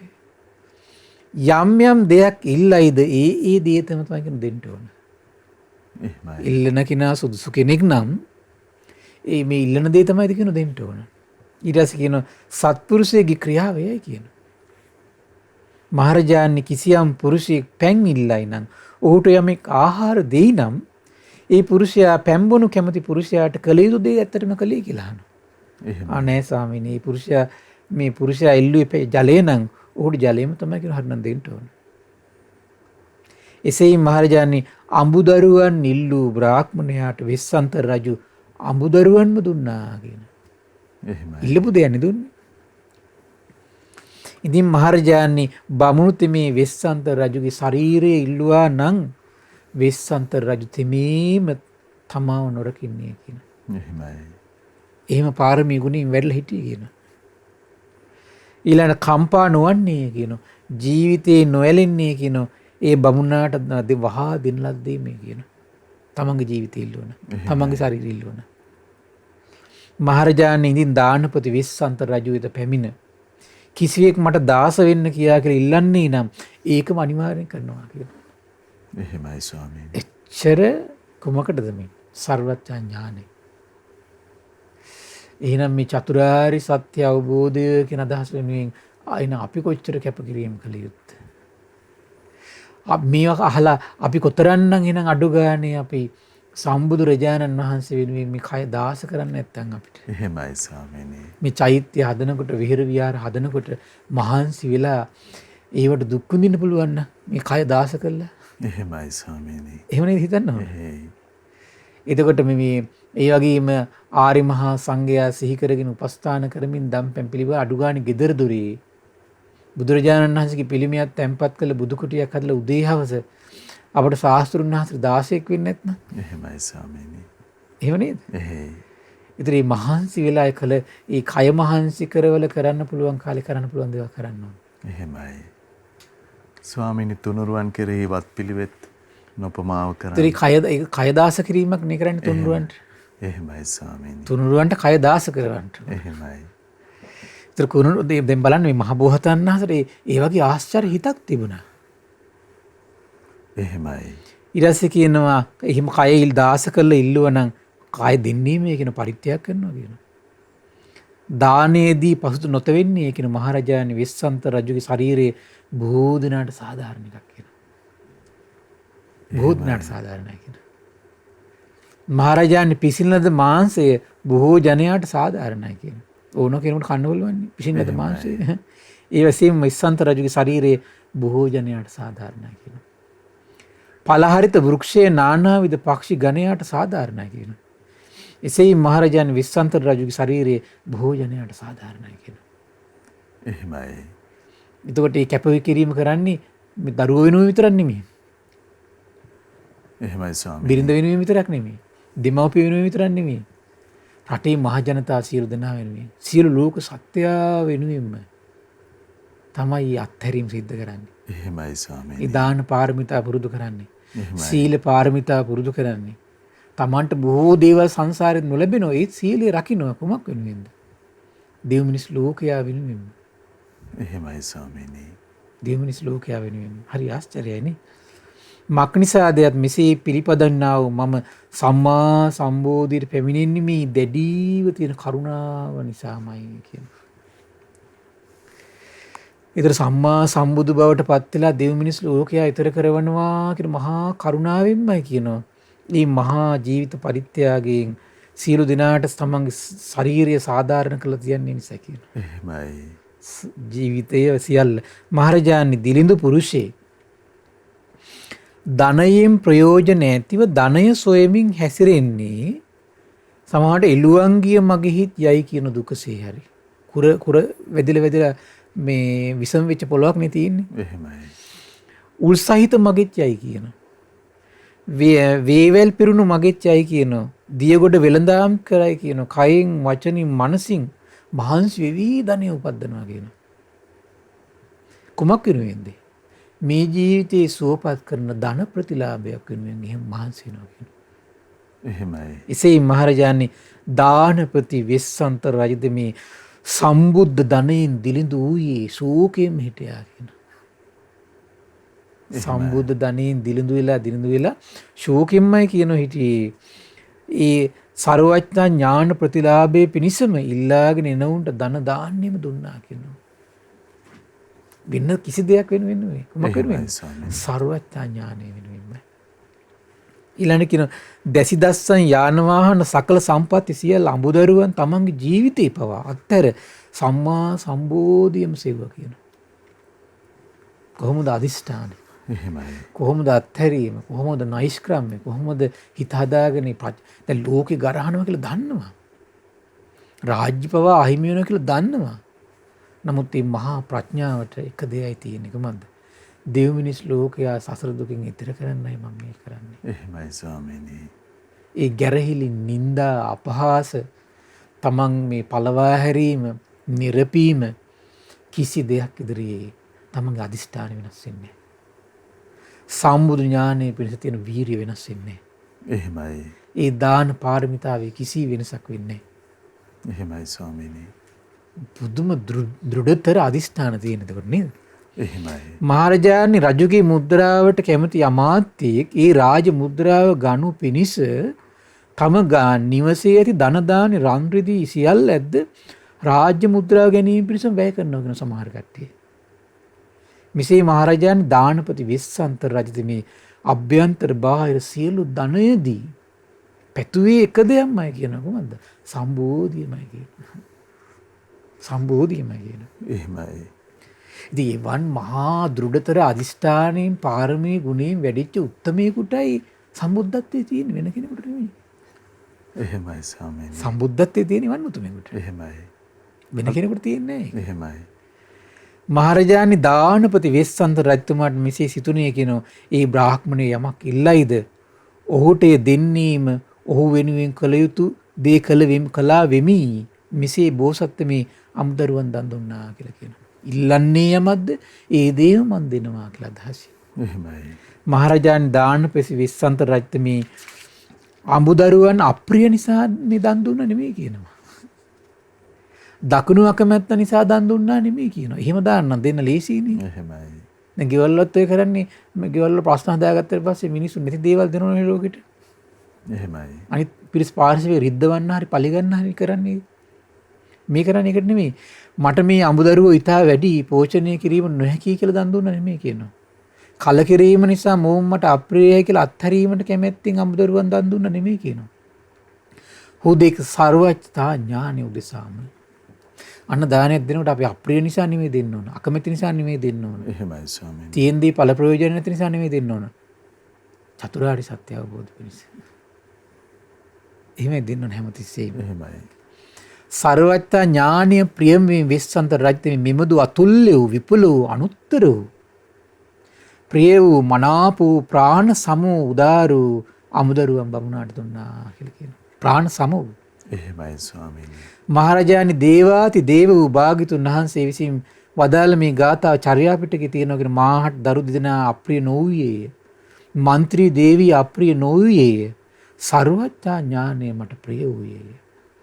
යම් දෙයක් ඉල්ලයිද ඒ දේ තමයි දෙන්න ඕන. එහෙමයි. ඉල්ලන කෙනා සුදුසු කෙනෙක් නම් ඒ මේ ඉල්ලන දේ තමයි කියන දෙන්න ඕන. ඊට පස්සේ කියන සත්පුරුෂයෙක්ගේ ක්‍රියාවයයි කියන. මහරජාණන් කිසියම් පුරුෂයෙක් පැන් ඉල්ලයි නම් ඔහුට යමෙක් ආහාර දෙයි නම් ඒ පුරුෂයා පැන්බොනු කැමති පුරුෂයාට කළ යුතු දේ ඇත්තටම කළේ කියලා අහනවා. අනේ ස්වාමීනි මේ පුරුෂයා ඉල්ලුවේ ජලය නම් ඔහුට ජලයම තමයි කියන හරිනම් දෙන්න ඕන. එසේයි මහරජාණන් අඹුදරුවන් ඉල්ලූ බ්‍රාහ්මණයාට වෙස්සන්ත රජු අඹුදරුවන්ම දුන්නා කියන. එහෙමයි. ඉල්ලපු දෙයක් දුන්නේ. ඉතින් මහරජාණන් බමුණු තෙමේ වෙස්සන්ත රජුගේ ශරීරය ඉල්ලුවා නම් වෙස්සන්ත රජු තෙමේම තමාව නොරකින්නේ කියන. එහෙමයි. එහෙම පාරමී ගුණයෙන් වැඩලා හිටියේ කියන. ඊළඟ කම්පා නොවන්නේ කියන. ජීවිතේ නොඇලෙන්නේ කියන. ඒ බමුණාට වහා දෙන ලද්දේ මේ කියන. තමන්ගේ ජීවිතය ඉල්ලුවන. තමන්ගේ ශරීරය ඉල්ලුවන. මහරජාණන් ඉදින් දානපති වෙස්සන්ත රජු වෙත පැමිණ කිසිවෙක් මට දාස වෙන්න කියා කියලා ඉල්ලන්නේ නම් ඒකම අනිවාර්යෙන් කරනවා කියලා. එහෙමයි ස්වාමීනි. එච්චර කුමකටද මේ සර්වඥ ඥානෙ. එහෙනම් මේ චතුරාර්ය සත්‍ය අවබෝධය කියන අදහස වෙනුවෙන් අයින අපි කොච්චර කැපකිරීම කළ යුත්තේ. මේවා අහලා අපි කොතරම්නම් එහෙනම් අඩු ගානේ අපි සම්බුදු රජාණන් වහන්සේ වෙනුවෙන් මේ කය දාස කරන්න නැත්තම් අපිට. එහෙමයි ස්වාමීනි. මේ චෛත්‍ය හදනකොට විහෙර විහාර හදනකොට මහන්සි වෙලා ඒවට දුක් විඳින්න පුළුවන් නම් මේ කය දාස කළා. එහෙමයි ස්වාමීනි. එහෙම නේද හිතන්න ඕනේ. එහෙයි. එතකොට මේ ඒ වගේම ආරි මහා සංඝයා සිහි කරගෙන උපස්ථාන කරමින් දම්පැන් පිළිවෙල අඩු ගානේ gedara dore බුදුරජාණන් වහන්සේගේ පිළිමයක් තැන්පත් කළ බුදු කුටියක් හදලා උදේ හවස අපට ශාස්ත්‍රුන් වහන්සේ 16ක් වෙන්නේ නැත්නම් එහෙමයි ස්වාමීනි. එහෙම නේද? එහෙයි. ඉතින් මේ මහන්සි වෙලා කළ ඒ කය මහන්සි කරවල කරන්න පුළුවන් කාලේ කරන්න පුළුවන් දේවල් කරන්න ඕනේ. එහෙමයි. ස්වාමීනි තුනුරුවන් කෙරෙහි වත් පිළිවෙත් නොපමාව කරන්න. ඉතින් කය දාස කිරීමක් නේ කරන්නේ තුනුරුවන්ට. එහෙමයි ස්වාමීනි. තුනුරුවන්ට කය දාස කරවන්න. එහෙමයි. ඉතින් කුණු දැන් බලන්න මේ මහ බෝසතාණන් වහන්සේට ඒ වගේ ආශ්චර්ය හිතක් තිබුණා. එහෙමයි. ඊට පස්සේ කියනවා එහෙම කය දාස කරලා ඉල්ලුවනම් කය දෙන්නේ මේ කියන පරිත්‍යාග කරනවා කියනවා. දානයේදී පසුතු නොතෙවෙන්නේ කියන මහරජාණන් වෙස්සන්ත රජුගේ ශරීරයේ බොහෝ දිනාට සාධාරණ එකක් කියනවා. බොහෝ දිනාට සාධාරණයි කියනවා. මහරජාණන් පිසිනලද මාංශය බොහෝ ජනයාට සාධාරණයි කියනවා. ඕන කෙනෙකුට කන්න බලවන්නේ පිසිනලද මාංශය. ඒ වශයෙන්ම වෙස්සන්ත රජුගේ ශරීරයේ බොහෝ ජනයාට සාධාරණයි කියනවා. පලහරිත වෘක්ෂයේ නානාවිධ පක්ෂි ගණයාට සාධාරණයි කියනවා. එසේයි මහරජාණන් වෙස්සන්ත රජුගේ ශරීරයේ බොහෝ ජනයාට සාධාරණයි කියනවා. එහෙමයි. එතකොට මේ කැපකිරීම කරන්නේ මේ දරුවෝ වෙනුවෙන් විතරක් නෙමෙයි. එහෙමයි ස්වාමීනි. බිරිඳ වෙනුවෙන් විතරක් නෙමෙයි. දෙමව්පිය වෙනුවෙන් විතරක් නෙමෙයි. රටේ මහ ජනතාව සියලු දෙනා වෙනුවෙන් සියලු ලෝක සත්‍යය වෙනුවෙන්ම තමයි අත්හැරීම් සිද්ධ කරන්නේ. එහෙමයි ස්වාමීනි. ඒ දාන පාරමිතා පුරුදු කරන්නේ. සීල පාරමිතා පුරුදු කරන්නේ. තමන්ට බොහෝ දේවල් සංසාරෙත් නොලැබෙනවා. ඒ සීලය රකින්න කුමක් වෙනුවෙන්ද? දෙව් මිනිස් ලෝකයා වෙනුවෙන්. එහෙමයි ස්වාමීනි. දෙව් මිනිස් ලෝකයා වෙනුවෙන්. හරි ආශ්චර්යයි නේ. මක්නිසාදයක් මෙසේ පිළිපදන්නා වූ මම සම්මා සම්බෝධියට පැමිණෙන්නේ මේ දැඩීව තියෙන කරුණාව නිසාමයි කියනවා. ඊතර සම්මා සම්බුදු බවට පත් වෙලා දෙව් මිනිස් ලෝකයා ඊතර කරවනවා කියන මහා කරුණාවෙන්මයි කියනවා. මේ මහා ජීවිත පරිත්‍යාගයෙන් සියලු දිනාට තමන්ගේ ශාරීරිය සාධාරණ කළ තියන්නේ නිසා කියනවා. එහෙමයි. ජීවිතය සියල්ල මහරජාණන් දිලිඳු පුරුෂේ ධනයෙන් ප්‍රයෝජන ඇතිව ධනය සොයමින් හැසිරෙන්නේ සමහරට එළුවන්ගිය මගෙහිත් යයි කියන දුකසේ හරි. කුර වැදිලා මේ විසම වෙච්ච පොළොවක් නේ තියෙන්නේ. එහෙමයි. උල් සහිත මගෙත් යයි කියන. වේවැල් පිරුණු මගෙත් යයි කියන. දියගොඩ වෙළඳාම් කරයි කියන. කයෙන් වචනින් මනසින් මහන්සි වෙවි ධනය උපද්දනවා කියන. කුමක් වෙනුවෙන්ද? මේ ජීවිතේ සුවපත් කරන ධන ප්‍රතිලාභයක් වෙනුවෙන් එහෙම මහන්සි වෙනවා කියන. එහෙමයි. එසේ මහරජාණන් දානපති වෙස්සන්ත රජද මේ සම්බුද්ධ ධනයෙන් දිලිඳු වූයේ ශෝකයෙන් හිටියා කියන. සම්බුද්ධ ධනයෙන් දිලිඳු වෙලා ශෝකෙන්මයි කියන හිටියේ. ඒ සර්වඥ ඥාන ප්‍රතිලාභයේ පිණිසම ඉල්ලාගෙන එනවුන්ට ධන දාන්නෙම දුන්නා කියනවා. වෙන කිසි දෙයක් වෙනුවෙන් නෙවෙයි. කොමක් වෙනුවෙන්? සර්වඥ ඥානය වෙනුවෙන්මයි. ඊළඟ කියන දැසිදස්සන් යාන වාහන සකල සම්පatti සියල්ල අඹදරුවන් තමන්ගේ ජීවිතේ පවා අත්තර සම්මා සම්බෝධියම සෙව්වා කියන. කොහොමද අදිෂ්ඨානය? එහෙමයි. කොහොමද අත්හැරීම? කොහොමද නෛෂ්ක්‍රම්‍ය? කොහොමද හිත හදාගෙන දැන් ලෝකේ ගරහනවා කියලා දන්නවා. රාජ්‍ය පවා අහිමි වෙනවා කියලා දන්නවා. නමුත් මේ මහා ප්‍රඥාවට එක දෙයයි තියෙන්නේ. කොහොමද? දෙව් මිනිස් ලෝකයා සසර දුකින් ඈතර කරන්නයි මම මේ කරන්නේ. එහෙමයි ස්වාමීනි. ඒ ගැරහිලි නින්දා අපහාස තමන් මේ පළවා හැරීම නිරපීම කිසි දෙයක් ඉදිරියේ තමන්ගේ අධිෂ්ඨාන වෙනස් වෙන්නේ. සම්බුදු ඥානයේ පිණිස තියෙන වීරිය වෙනස් වෙන්නේ. එහෙමයි. ඒ දාන පාරමිතාවේ කිසි වෙනසක් වෙන්නේ. එහෙමයි ස්වාමීනි. පුදුම දෘಢතර අධිෂ්ඨාන තියෙන එතකොට නේද? එහෙමයි. මහරජාණන් රජුගේ මුද්‍රාවට කැමති අමාත්‍යෙක් ඒ රාජ මුද්‍රාව ගනු පිණිස තම නිවසේ ඇති ධන දාන රන් රිදී සියල්ල ඇද්ද රාජ්‍ය මුද්‍රාව ගැනීම පිණිස වැය කරනවා කියන සමහර කට්ටිය. මිසේ මහරජාණන් දානපති වෙස්සන්තර රජතුමේ අභ්‍යන්තර බාහිර සියලු ධනයදී පැතුවේ එක දෙයක්මයි කියන කොහොමද? සම්බෝධියමයි කියන. සම්බෝධියමයි කියන. එහෙමයි. ඉතින් එවන් මහා දෘಢතර අධිෂ්ඨානයෙන් පාරමී ගුණයෙන් වැඩිච්ච උත්තමයෙකුටයි සම්බුද්ධත්වයේ තියෙන වෙන කෙනෙකුට නෙමෙයි. එහෙමයි ස්වාමීනි. සම්බුද්ධත්වයේ තියෙන වන් උතුමෙකුට. එහෙමයි. වෙන කෙනෙකුට තියෙන්නේ නැහැ. එහෙමයි. මහරජාණන් දානපති වෙස්සන්තර රජතුමාට මෙසේ සිතුනේ කියනවා ඒ බ්‍රාහ්මණය යමක් ඉල්ලයිද ඔහුට දෙන්නීම ඔහු වෙනුවෙන් කළ යුතු දේ කළා වෙමි. මෙසේ බෝසත්ත්වමේ අමුදරුවන් දන් දුන්නා කියලා කියනවා. ඉල්ලන්නේ යමක්ද ඒ දේම මන් දෙනවා කියලා අදහසයි. එහෙමයි. මහරජාණන් දානපති වෙස්සන්තර රජතුමේ අමුදරුවන් අප්‍රිය නිසා මේ දන් දුන්නා නෙමෙයි කියනවා. දකුණු අකමැත්ත නිසා දන් දුන්නා නෙමෙයි කියනවා. එහෙම දාන්න දෙන්න ලේසියිනේ. එහෙමයි. දැන් ගෙවල් වලත් ඔය කරන්නේ මේ ගෙවල් වල ප්‍රශ්න හදාගත්තට පස්සේ මිනිස්සු නැති දේවල් දෙනවනේ ලෝකෙට. එහෙමයි. අනිත් පිරිස් පාර්ශවයේ රිද්දවන්න හරි පලිගන්න හරි කරන්නේ. මේ කරන්නේ ඒකට නෙමෙයි. මට මේ අමුදරුවෝ ඉතා වැඩි පෝෂණය කිරීම නොහැකි කියලා දන් දුන්නා නෙමෙයි කියනවා. කලකිරීම නිසා මොවුන් මට අප්‍රියයි කියලා අත්හැරීමට කැමැත්තෙන් අමුදරුවන් දන් දුන්නා නෙමෙයි කියනවා. හුදෙක් සර්වඥතා ඥානෙ උදෙසාම අන්න දානයක් දෙනකොට අපි අප්‍රිය නිසා නෙමෙයි දෙන්න ඕන. අකමැති නිසා නෙමෙයි දෙන්න ඕන. එහෙමයි ස්වාමීනි. තියෙන්දී ඵල ප්‍රයෝජන නැති නිසා නෙමෙයි දෙන්න ඕන. චතුරාර්ය සත්‍ය අවබෝධ පිණිස. එහෙමයි දෙන්න ඕන හැමතිස්සෙම. එහෙමයි. සර්වඥතා ඥානීය ප්‍රියමේ වෙස්සන්තර රජතෙමි මෙමදු අතුල්‍ය වූ විපුල වූ අනුත්තර වූ ප්‍රිය වූ මනාප වූ ප්‍රාණ සම වූ උදාර වූ අමුදරුවන් බමුණාට දුන්නා කියලා කියනවා. ප්‍රාණ සම වූ. එහෙමයි ස්වාමීනි. මහරජාණන් දේවාති දේව වූ භාග්‍යතුන් වහන්සේ විසින් වදාළ මේ ගාථා චර්යා පිටකේ තියෙනවා කියන මාහත් දරු දෙදෙනා අප්‍රිය නොවුයේය. മന്ത്രി දේවී අප්‍රිය නොවුයේය. සර්වඥා ඥානය මට ප්‍රිය වූයේය.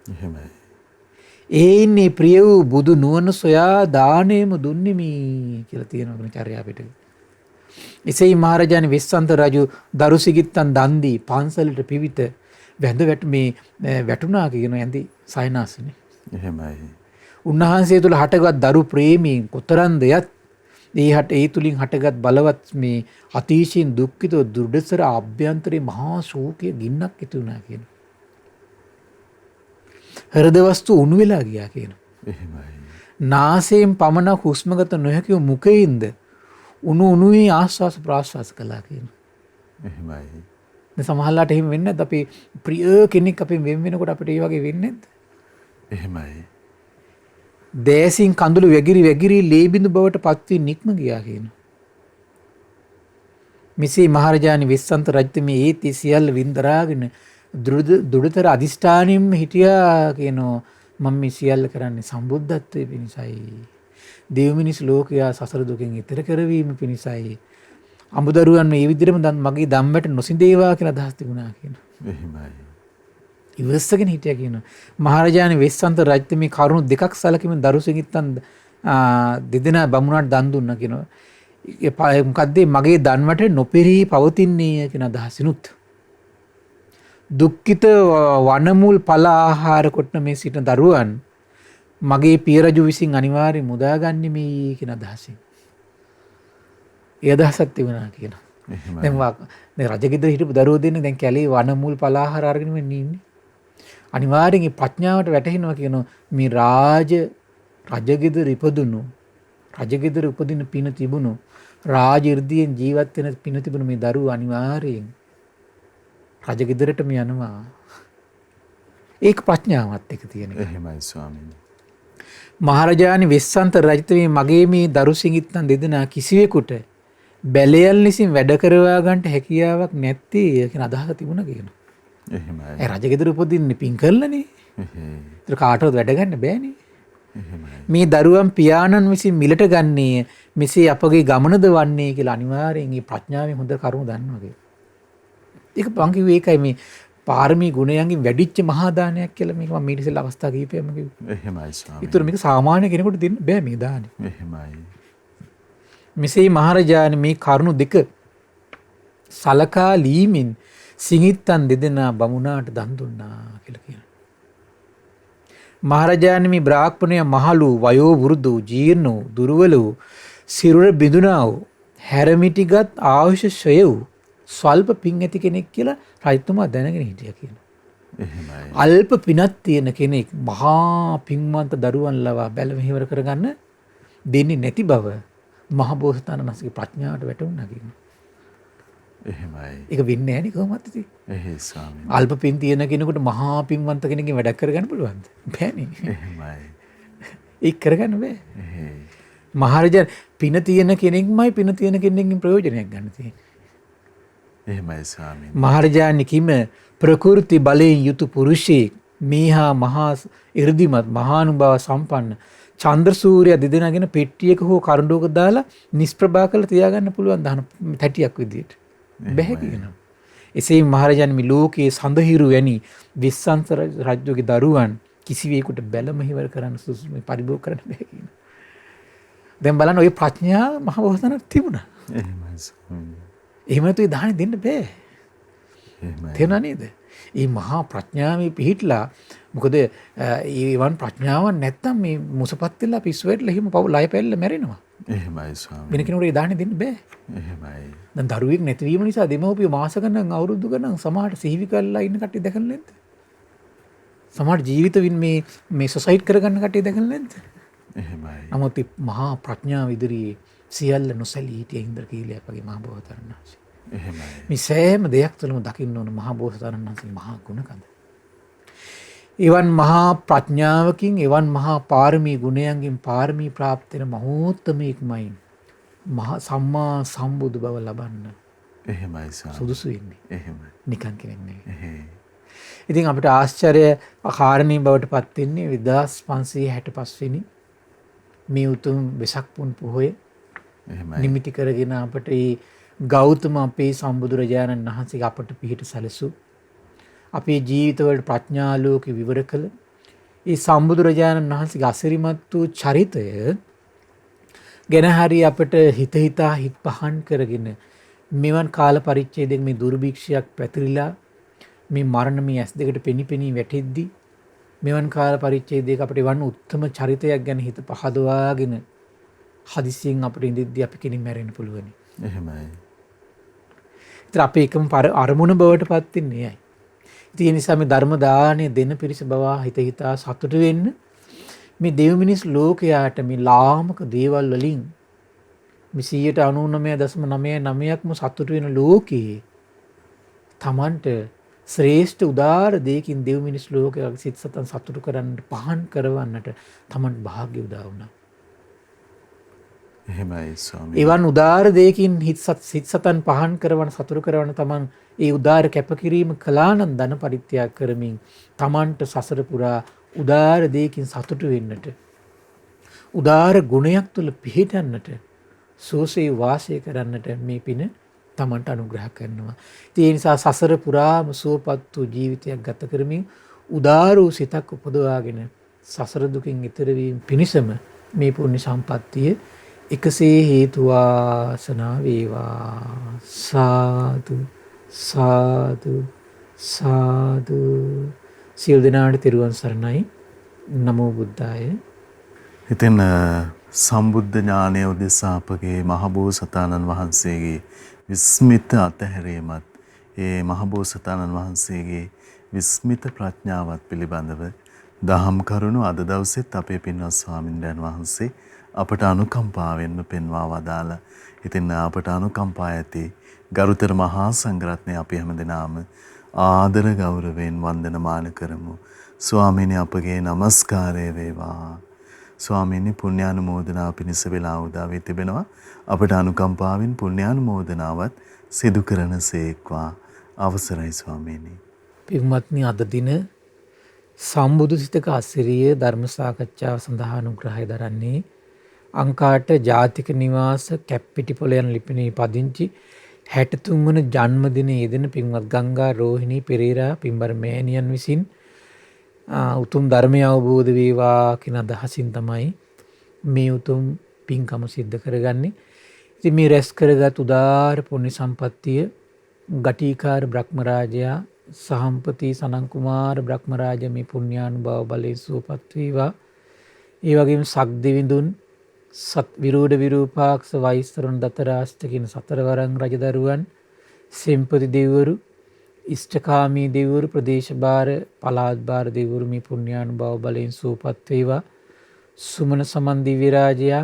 එහෙමයි. ඒන්නේ ප්‍රිය වූ බුදු නුවණ සොයා දාණයම දුන්නෙමි කියලා තියෙනවා කියන චර්යා පිටකේ. එසේයි මහරජාණන් වෙස්සන්ත රජු දරු සිගිත්තන් දන් දී පන්සලට පිවිත වැඳ වැටුණා කියන ඇඳි සයනාසනේ. එහෙමයි. උන්වහන්සේ තුළ හටගත් දරු ප්‍රේමයෙන් කොතරම්දයත් ඒ තුලින් හටගත් බලවත් මේ අතිශයින් දුක්ඛිත දුර්දසර ආභ්‍යන්තරේ මහා ශෝකයේ ගින්නක් ඇති වුණා කියන. හෘද වස්තු උණු වෙලා ගියා කියන. එහෙමයි. නාසයෙන් පමණක් හුස්මගත නොහැකිව මුඛයෙන්ද උණුවේ ආස්වාස ප්‍රාස්වාස කළා කියන. එහෙමයි. දැන් සමහරලාට එහෙම වෙන්නේ නැද්ද? අපි ප්‍රිය කෙනෙක් අපෙන් වෙන් වෙනකොට අපිට ඒ වගේ වෙන්නේ නැද්ද? එහෙමයි. දේසින් කඳුළු වැගිරි ලේ බිඳු බවට පත් වී නික්ම ගියා කියන. මෙසේ මහරජාණන් වෙස්සන්ත රජතුමේ ඒ සියල්ල වින්දරාගෙන දුරතර අධිෂ්ඨානෙම හිටියා කියනවා මම මේ සියල්ල කරන්නේ සම්බුද්ධත්වයේ පිණිසයි. දේව මිනිස් ලෝකයා සසර දුකෙන් ඈතර කරවීම පිණිසයි. අමුදරුවන් මේ විදිහටම මගේ ධම්මයට නොසිඳේවා කියලා අදහස් තිබුණා කියනවා. එහෙමයි. ඉවස්සගෙන හිටියා කියනවා. මහරජාණන් වෙස්සන්ත රජතුමේ කරුණු දෙකක් සැලකීමෙන් දරු සිඟිත්තන් දෙදෙනා බමුණාට දන් දුන්නා කියනවා. මොකද්ද මගේ ධන්වට නොපෙරී පවතින්නේ කියන අදහසිනුත්. දුක්ඛිත වනමුල් ඵල ආහාර කොට මේ සිටින දරුවන් මගේ පිය රජු විසින් අනිවාර්යෙන් මුදාගන්නේ මේ කියන අදහසින්. ඒ අදහසක් තිබුණා කියනවා. දැන් රජගෙදර හිටපු දරුවෝ දෙන්නේ දැන් කැලේ වනමුල් ඵල ආහාර අරගෙන ඉන්නේ. අනිවාර්යෙන් මේ ප්‍රඥාවට වැටහෙනවා කියනවා මේ රජගෙදර ඉපදුණු රජගෙදර උපදින පින තිබුණු රාජ 이르දියෙන් ජීවත් වෙන පින තිබුණු මේ දරුවෝ අනිවාර්යෙන් රජගෙදරටම යනවා. ඒක ප්‍රඥාවත් එක තියෙන එක. එහෙමයි ස්වාමීනි. මහරජාණන් වෙස්සන්ත රජතුමේ මගේ මේ දරු සිඟිත්තන් දෙදෙනා කිසිවෙකුට බැලයල් ලෙසින් වැඩ කරවා ගන්නට හැකියාවක් නැත්තේ කියන අදහස තිබුණා කියනවා. එහෙමයි. ඒ රජගෙදර උපදින්නේ පින් කරලානේ. එහෙයි. ඒතර කාටවත් වැඩ ගන්න බෑනේ. එහෙමයි. මේ දරුවන් පියාණන් විසින් මිලට ගන්නේ මෙසේ අපගේ ගමනද වන්නේ කියලා අනිවාර්යෙන් මේ ප්‍රඥාවෙන් හොඳ කරුණු දන්නවා කියලා. ඒක මං කිව්වේ ඒකයි මේ පාරමී ගුණයන්ගෙන් වැඩිච්ච මහා දානයක් කියලා මේක මම ඊට ඉස්සෙල්ලා අවස්ථා කිහිපයක්ම කිව්වා. එහෙමයි ස්වාමීනි. ඒතර මේක සාමාන්‍ය කෙනෙකුට දෙන්න බෑ මේ දානේ. එහෙමයි. මෙසේ මහරජාණන් මේ කරුණු දෙක සලකා ලීමෙන් සිඟිත්තන් දෙදෙනා බමුණාට දන් දුන්නා කියලා කියනවා. මහරජාණන් මේ බ්‍රාහ්මණය මහලු වයෝ වෘද්ධ ජීර්ණ වූ දුර්වල වූ සිරුර බිඳුනා වූ හැරමිටිගත් ආයුෂ වූ ස්වල්ප පින් ඇති කෙනෙක් කියලා රජතුමා දැනගෙන හිටියා කියනවා. එහෙමයි. අල්ප පිනක් තියෙන කෙනෙක් මහා පින්වන්ත දරුවන් ලවා බැල මෙහෙවර කරගන්න දෙන්නේ නැති බව මහ බෝසතාණන් වහන්සේගේ ප්‍රඥාවට වැටුණා කියනවා. එහෙමයි. ඒක වෙන්නේ නැහැ නේ කොහොමද ඉතින්? එහෙයි ස්වාමීනි. අල්ප පින් තියෙන කෙනෙකුට මහා පින්වන්ත කෙනෙක්ගෙන් වැඩක් කරගන්න පුළුවන්ද? බෑනේ. එහෙමයි. ඒක කරගන්න බෑ. එහෙයි. මහරජාණන් පින තියෙන කෙනෙක්මයි පින තියෙන කෙනෙක්ගෙන් ප්‍රයෝජනයක් ගන්න තියෙන්නේ. එහෙමයි ස්වාමීනි. මහරජාණන් කිම ප්‍රකෘති බලයෙන් යුතු පුරුෂයෙක් මේහා මහා 이르දිමත් මහානුභාව සම්පන්න චන්ද්‍ර සූර්ය දෙදෙනාගෙන පෙට්ටියක හෝ කරඬුවක දාලා නිෂ්ප්‍රභා කරලා තියාගන්න පුළුවන් දහන තැටියක් විදියට. බැහැ කියනවා. එසේ මහරජාණන් මේ ලෝකයේ සඳහිරු වැනි විස්සන්ත රජුගේ දරුවන් කිසිවෙකුට බැල මෙහෙවර කරන්න සුසු මේ පරිභෝග කරන්න බැහැ කියනවා. දැන් බලන්න ওই ප්‍රඥාව මහ බෝසතාණන් තිබුණා. එහෙමයි ස්වාමීනි. එහෙම නැතු ඒ දාහනේ දෙන්න බෑ. එහෙමයි. තේරුණා නේද? මේ මහා ප්‍රඥාවේ පිහිටලා මොකද ඊවන් ප්‍රඥාවක් නැත්තම් මේ මුසපත් වෙලා පිස්සු වෙట్లా එහෙම ලය පැල්ල මැරෙනවා. එහෙමයි ස්වාමීනි. වෙන කෙනෙකුට ඒ දාහනේ දෙන්න බෑ. එහෙමයි. දැන් දරුවෙක් නැතිවීම නිසා දෙමව්පියෝ මාස ගණන් අවුරුදු ගණන් සමහරට සිහිවි කරලා ඉන්න කට්ටිය දැකලා නැද්ද? සමහර ජීවිතවින් මේ සොසයිට් කරගන්න කට්ටිය දැකලා නැද්ද? එහෙමයි. නමුත් මහා ප්‍රඥාව ඉදිරියේ සියල්ල නොසැලී හිටිය ඉන්ද්‍ර කීලයක් වගේ මහා බෝසතාණන් වහන්සේ. එහෙමයි. මේ සෑම දෙයක් තුළම දකින්න ඕන මහා බෝසතාණන් වහන්සේගේ මහා ගුණකඳ. එවන් මහා ප්‍රඥාවකින් එවන් මහා පාරමී ගුණයන්ගෙන් පාරමී ප්‍රාප්ත වෙන මහෝත්තමයෙක්මයි මහා සම්මා සම්බුදු බව ලබන්න එහෙමයි ස්වාමීනි. සුදුසු වෙන්නේ. එහෙමයි. නිකන් කෙනෙක් නෙවෙයි. එහෙයි. ඉතින් අපිට ආශ්චර්ය කාරණේ බවට පත් වෙන්නේ 2565 වෙනි මේ උතුම් වෙසක් පුන් පොහොය එහෙමයි. නිමිති කරගෙන අපට මේ ගෞතම අපේ සම්බුදුරජාණන් වහන්සේ අපට පිහිට සැලසු අපේ ජීවිතවල ප්‍රඥා ලෝකෙ විවර කළ ඒ සම්බුදුරජාණන් වහන්සේගේ අසිරිමත් වූ චරිතය ගැන හරි අපට හිත හිතා හිත පහන් කරගෙන මෙවන් කාල පරිච්ඡේදයක මේ දුර්භික්ෂයක් පැතිරිලා මේ මරණ මේ ඇස් දෙකට පෙනිපෙනී වැටෙද්දි මෙවන් කාල පරිච්ඡේදයක අපිට වන්න උත්තම චරිතයක් ගැන හිත පහදවාගෙන හදිසියෙන් අපිට ඉඳිද්දී අපි කෙනින් මැරෙන්න පුළුවන්. එහෙමයි. ඒතර අපේ එකම අරමුණ බවට පත් වෙන්නේ ඇයි? ඉතින් ඒ නිසා මේ ධර්ම දාණය දෙන පිරිස බව හිත හිතා සතුට වෙන්න මේ දෙව් මිනිස් ලෝකයාට මේ ලාමක දේවල් වලින් මේ 99.99%ක්ම සතුට වෙන ලෝකයේ තමන්ට ශ්‍රේෂ්ඨ උදාර දෙයකින් දෙව් මිනිස් ලෝකයේ සිත් සතන් සතුට කරන්න පහන් කරවන්නට තමන්ට වාග්ය උදා වුණා. එහෙමයි ස්වාමීනි. එවන් උදාර දෙයකින් සිත් සතන් පහන් කරවන සතුට කරවන තමන් ඒ උදාර කැපකිරීම කළා නම් ධන පරිත්‍යාග කරමින් තමන්ට සසර පුරා උදාර දෙයකින් සතුට වෙන්නට උදාර ගුණයක් තුළ පිහිටන්නට සෝසේ වාසය කරන්නට මේ පින තමන්ට අනුග්‍රහ කරනවා. ඒ නිසා සසර පුරාම සුවපත් වූ ජීවිතයක් ගත කරමින් උදාර වූ සිතක් උපදවාගෙන සසර දුකින් ඈතර වීම පිණිසම මේ පුණ්‍ය සම්පත්තිය එකසේ හේතු වාසනා වේවා. සාදු සාදු සාදු. සියලු දෙනාට තෙරුවන් සරණයි. නමෝ බුද්ධාය. ඉතින් සම්බුද්ධ ඥානය උදෙසා අපගේ මහබෝසතාණන් වහන්සේගේ විස්මිත අතහැරීමත් ඒ මහබෝසතාණන් වහන්සේගේ විස්මිත ප්‍රඥාවත් පිළිබඳව දහම් කරුණු අද දවසෙත් අපේ පින්වත් ස්වාමින්දයන් වහන්සේ අපට අනුකම්පාවෙන්ම පෙන්වා වදාලා. ඉතින් අපට අනුකම්පා ඇති ගරුතර මහා සංඝරත්නය අපි හැමදෙනාම ආදර ගෞරවයෙන් වන්දනමාන කරමු. ස්වාමීනි අපගේ নমස්කාරය වේවා. ස්වාමීනි පුණ්‍යානුමෝදනා පිණිස වෙලා උදා වී තිබෙනවා. අපට අනුකම්පාවෙන් පුණ්‍යානුමෝදනාවත් සිදු කරන සේක්වා. අවසරයි ස්වාමීනි. පින්වත්නි අද දින සම්බුදු සිතක අසිරිය ධර්ම සාකච්ඡාව සඳහා අනුග්‍රහය දරන්නේ අංකාට ජාතික නිවාස කැප්පිටිපොළ යන ලිපිනේ පදිංචි 63 වන ජන්මදිනයේ යෙදෙන පින්වත් ගංගා රෝහිණී පෙරේරා පින්බර මෑණියන් විසින් උතුම් ධර්මය අවබෝධ වේවා කියන අදහසින් තමයි මේ උතුම් පින්කම සිද්ධ කරගන්නේ. ඉතින් මේ රැස් කරගත් උදාාර පුණ්‍ය සම්පත්තිය ගටිකාර බ්‍රහ්මරාජයා සහම්පති සනන් කුමාර බ්‍රහ්මරාජ මේ පුණ්‍යානුභාව බලයෙන් සුවපත් වේවා. ඒ වගේම සක්දිවිඳුන් විරූඪ විරූපාක්ෂ වෛස්තරණ දතරාෂ්ට කියන සතරවරන් රජදරුවන් සෙම්පති දෙවිවරු ඉෂ්ඨකාමී දෙවිවරු ප්‍රදේශ භාර පළාත් භාර දෙවිවරු මේ පුණ්‍යානුභාව බලයෙන් සුවපත් වේවා. සුමන සමන් දිව්‍ය රාජයා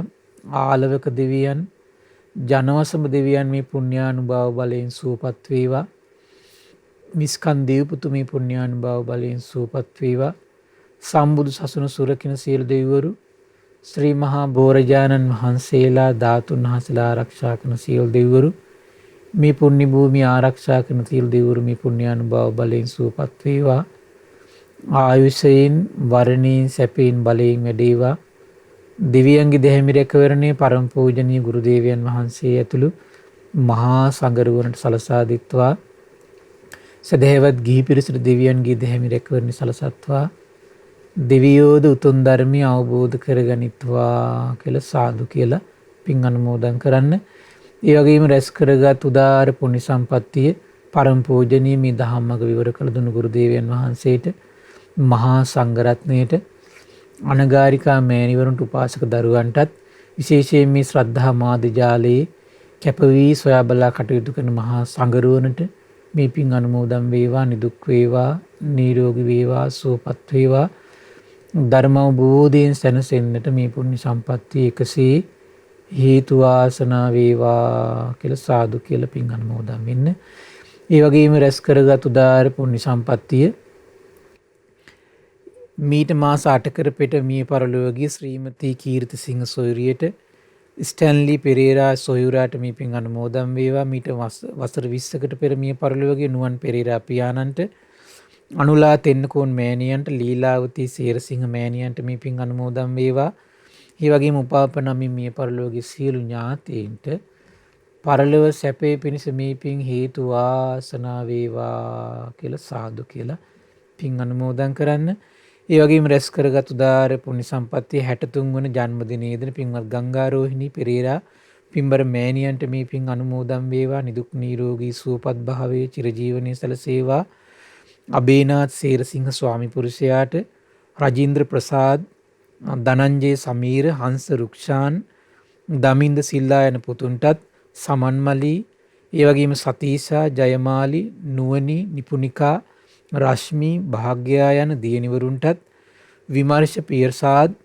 ආලවක දෙවියන් ජනවසම දෙවියන් මේ පුණ්‍යානුභාව බලයෙන් සුවපත් වේවා. මිස්කන් දේවපුතු මේ පුණ්‍යානුභාව බලයෙන් සුවපත් වේවා. සම්බුදු සසුන සුරකින සියලු දෙවිවරු ශ්‍රී මහා බෝරජාණන් වහන්සේලා ධාතුන් වහන්සේලා ආරක්ෂා කරන සියලු දෙවිවරු මේ පුණ්‍ය භූමිය ආරක්ෂා කරන සියලු දෙවිවරු මේ පුණ්‍යානුභාව බලයෙන් සුවපත් වේවා. ආයුෂයෙන් වරණයෙන් සැපයෙන් බලයෙන් වැඩේවා. දෙවියන්ගේ දෙහිමි රැකවරණය පරම පූජනීය ගුරු දේවයන් වහන්සේ ඇතුළු මහා සංඝරුවනට සලසා දිත්වා සදහැවත් ගිහි පිරිසට දෙවියන්ගේ දෙහිමි රැකවරණය සලසත්වා දෙවියෝද උතුම් ධර්මය අවබෝධ කරගනිත්වා කියලා සාදු කියලා පින් අනුමෝදන් කරන්න. ඒ වගේම රැස් කරගත් උදාාර පුණ්‍ය සම්පත්තිය පරම පූජනීය මේ ධම්මග විවර කළ දුණු ගුරු දේවයන් වහන්සේට මහා සංඝරත්නයට අනගාരികා මෑණිවරුන්ට උපාසක දරුවන්ටත් විශේෂයෙන් මේ ශ්‍රද්ධා මාධ්‍ය ජාලයේ කැපවී සොයා බලා කටයුතු කරන මහා සංඝරුවනට මේ පින් අනුමෝදන් වේවා. නිදුක් වේවා නිරෝගී වේවා සුවපත් වේවා. ධර්ම අවබෝධයෙන් සැනසෙන්නට මේ පුණ්‍ය සම්පත්තිය එකසේ හේතු වාසනා වේවා කියලා සාදු කියලා පින් අනුමෝදන් වෙන්න. ඒ වගේම රැස් කරගත් උදාාර පුණ්‍ය සම්පත්තිය මීට මාස 8කට පෙර මිය පරලොවගේ ශ්‍රීමති කීර්තිසිංහ සොයුරියට ස්ටැන්ලි පෙරේරා සොයුරාට මේ පින් අනුමෝදන් වේවා. මීට වසර 20කට පෙර මිය පරලොවගේ නුවන් පෙරේරා පියාණන්ට අනුලා තෙන්නකෝන් මෑණියන්ට ලීලාවතී සේරසිංහ මෑණියන්ට මේ පින් අනුමෝදන් වේවා. ඒ වගේම උපාපනමින් මිය පරලොවගේ සියලු ඥාතීන්ට පරලොව සැපේ පිණිස මේ පින් හේතු වාසනා වේවා කියලා සාදු කියලා පින් අනුමෝදන් කරන්න. ඒ වගේම රැස් කරගත් උදාාර පුණ්‍ය සම්පත්තිය 63 වන ජන්මදිනයේ දින පින්වත් ගංගා රෝහිණී පෙරේරා පින්බර මෑණියන්ට මේ පින් අනුමෝදන් වේවා. නිදුක් නිරෝගී සුවපත් භාවයේ චිරජීවනයේ සැලසේවා. අබේනාත් සේරසිංහ ස්වාමි පුරුෂයාට රජීන්ද්‍ර ප්‍රසාද් ධනංජය සමීර හංස රුක්ෂාන් දමින්ද සිල්ලා යන පුතුන්ටත් සමන්මලී ඒ වගේම සතීෂා ජයමාලි නුවණි නිපුනිකා රශ්මි භාග්‍යා යන දියණිවරුන්ටත් විමර්ශ පියර්සාද්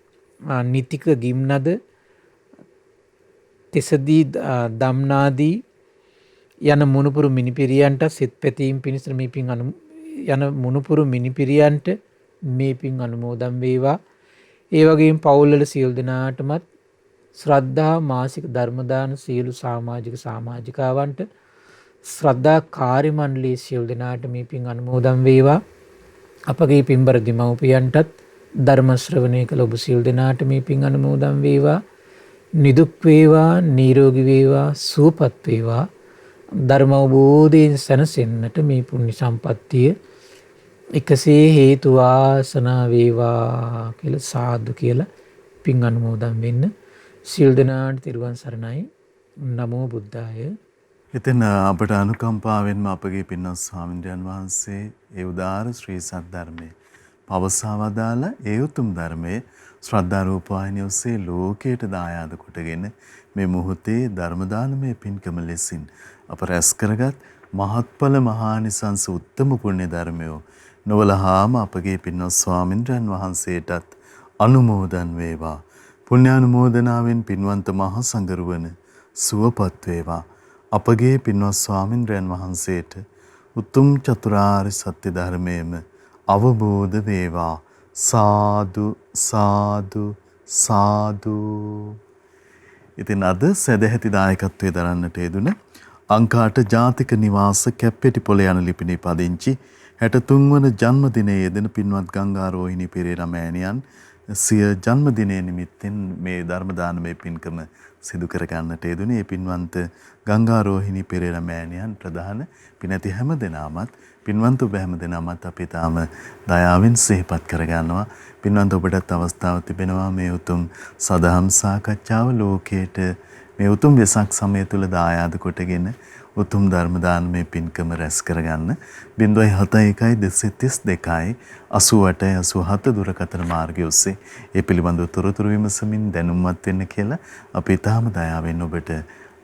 නිතික ගිම්නද තෙසදී දම්නාදී යන මුණුපුරු මිනිපිරියන්ට සිත් පැතීම් පිණිස මේ පින් යන මුණුපුරු මිනිපිරියන්ට මේ පින් අනුමෝදන් වේවා. ඒ වගේම පවුල්වල සියලු දෙනාටමත් ශ්‍රද්ධා මාසික ධර්ම දාන සියලු සමාජිකාවන්ට ශ්‍රද්ධා කාර්ය මණ්ඩලයේ සියලු දෙනාට මේ පින් අනුමෝදන් වේවා. අපගේ පින්බර දෙමව්පියන්ටත් ධර්ම ශ්‍රවණය කළ ඔබ සියලු දෙනාට මේ පින් අනුමෝදන් වේවා. නිදුක් වේවා නිරෝගී වේවා සුවපත් වේවා. ධර්ම අවබෝධයෙන් සැනසෙන්නට මේ පුණ්‍ය සම්පත්තිය එකසේ හේතු වාසනා වේවා කියලා සාදු කියලා පින් අනුමෝදන් වෙන්න. සියලු දෙනාට තෙරුවන් සරණයි. නමෝ බුද්ධාය. ඉතින් අපට අනුකම්පාවෙන්ම අපගේ පින්වත් ස්වාමීන් වහන්සේ ඒ උදාාර ශ්‍රී සද්ධර්මයේ පවසා වදාලා ඒ උතුම් ධර්මයේ ශ්‍රද්ධා රූපවාහිනිය ඔස්සේ ලෝකයට දායාද කොටගෙන මේ මොහොතේ ධර්ම දානමය පින්කම ලෙසින් අප රැස් කරගත් මහත්ඵල මහානිසංස උත්තම පුණ්‍ය ධර්මය නොවලහාම අපගේ පින්වත් ස්වාමීන් වහන්සේටත් අනුමෝදන් වේවා. පුණ්‍යානුමෝදනාවෙන් පින්වන්ත මහා සංඝරුවන සුවපත් වේවා. අපගේ පින්වත් ස්වාමීන් වහන්සේට උතුම් චතුරාර්ය සත්‍ය ධර්මයේම අවබෝධ වේවා. සාදු සාදු සාදු. ඉතින් අද සදැහැති දායකත්වයේ දරන්නට යෙදුන අංකාට ජාතික නිවාස කැප්පෙටිපොළ යන ලිපිනේ පදිංචි 63 වන ජන්මදිනයේ යෙදෙන පින්වත් ගංගාරෝහිණී පෙරේරා මෑණියන් සිය ජන්මදිනය නිමිත්තෙන් මේ ධර්ම දානමය පින්කම සිදු කර ගන්නට යෙදුනේ. ඒ පින්වන්ත ගංගාරෝහිණී පෙරේරා මෑණියන් ප්‍රධාන පිනැති හැම දෙනාමත් පින්වන්ත ඔබ හැම දෙනාමත් අපි තාම දයාවෙන් සිහිපත් කර ගන්නවා. පින්වන්ත ඔබටත් අවස්ථාවක් තිබෙනවා මේ උතුම් සදහම් සාකච්ඡාව ලෝකයට මේ උතුම් වෙසක් සමය තුල දායාද කොටගෙන උතුම් ධර්ම දානමය පින්කම රැස් කරගන්න 071 232 88 87 දුරකථන මාර්ගය ඔස්සේ ඒ පිළිබඳව තොරතුරු විමසමින් දැනුම්වත් වෙන්න කියලා අපි තාම දයාවෙන් ඔබට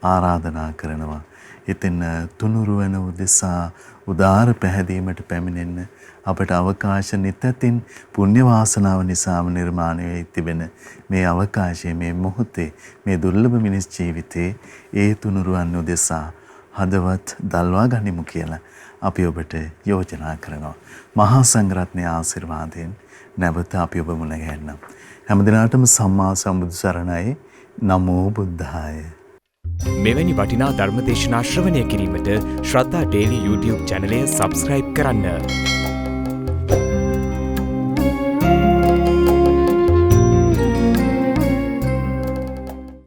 ආරාධනා කරනවා. ඉතින් තුනුරුවන උදෙසා උදාර පැහැදීමට පැමිණෙන්න අපට අවකාශ නිතතින් පුණ්‍ය වාසනාව නිසාම නිර්මාණය වෙයි තිබෙන මේ අවකාශයේ මේ මොහොතේ මේ දුර්ලභ මිනිස් ජීවිතේ ඒ තුනුරුවන් උදෙසා හදවත් දල්වා ගනිමු කියලා අපි ඔබට යෝජනා කරනවා. මහා සංඝරත්නයේ ආශිර්වාදයෙන් නැවත අපි ඔබ මුණ ගැහෙන්නම්. හැමදිනාටම සම්මා සම්බුදු සරණයි. නමෝ බුද්ධාය. මෙවැනි වටිනා ධර්ම දේශනා ශ්‍රවණය කිරීමට ශ්‍රද්ධා ඩේලි YouTube චැනලය සබ්ස්ක්‍රයිබ් කරන්න.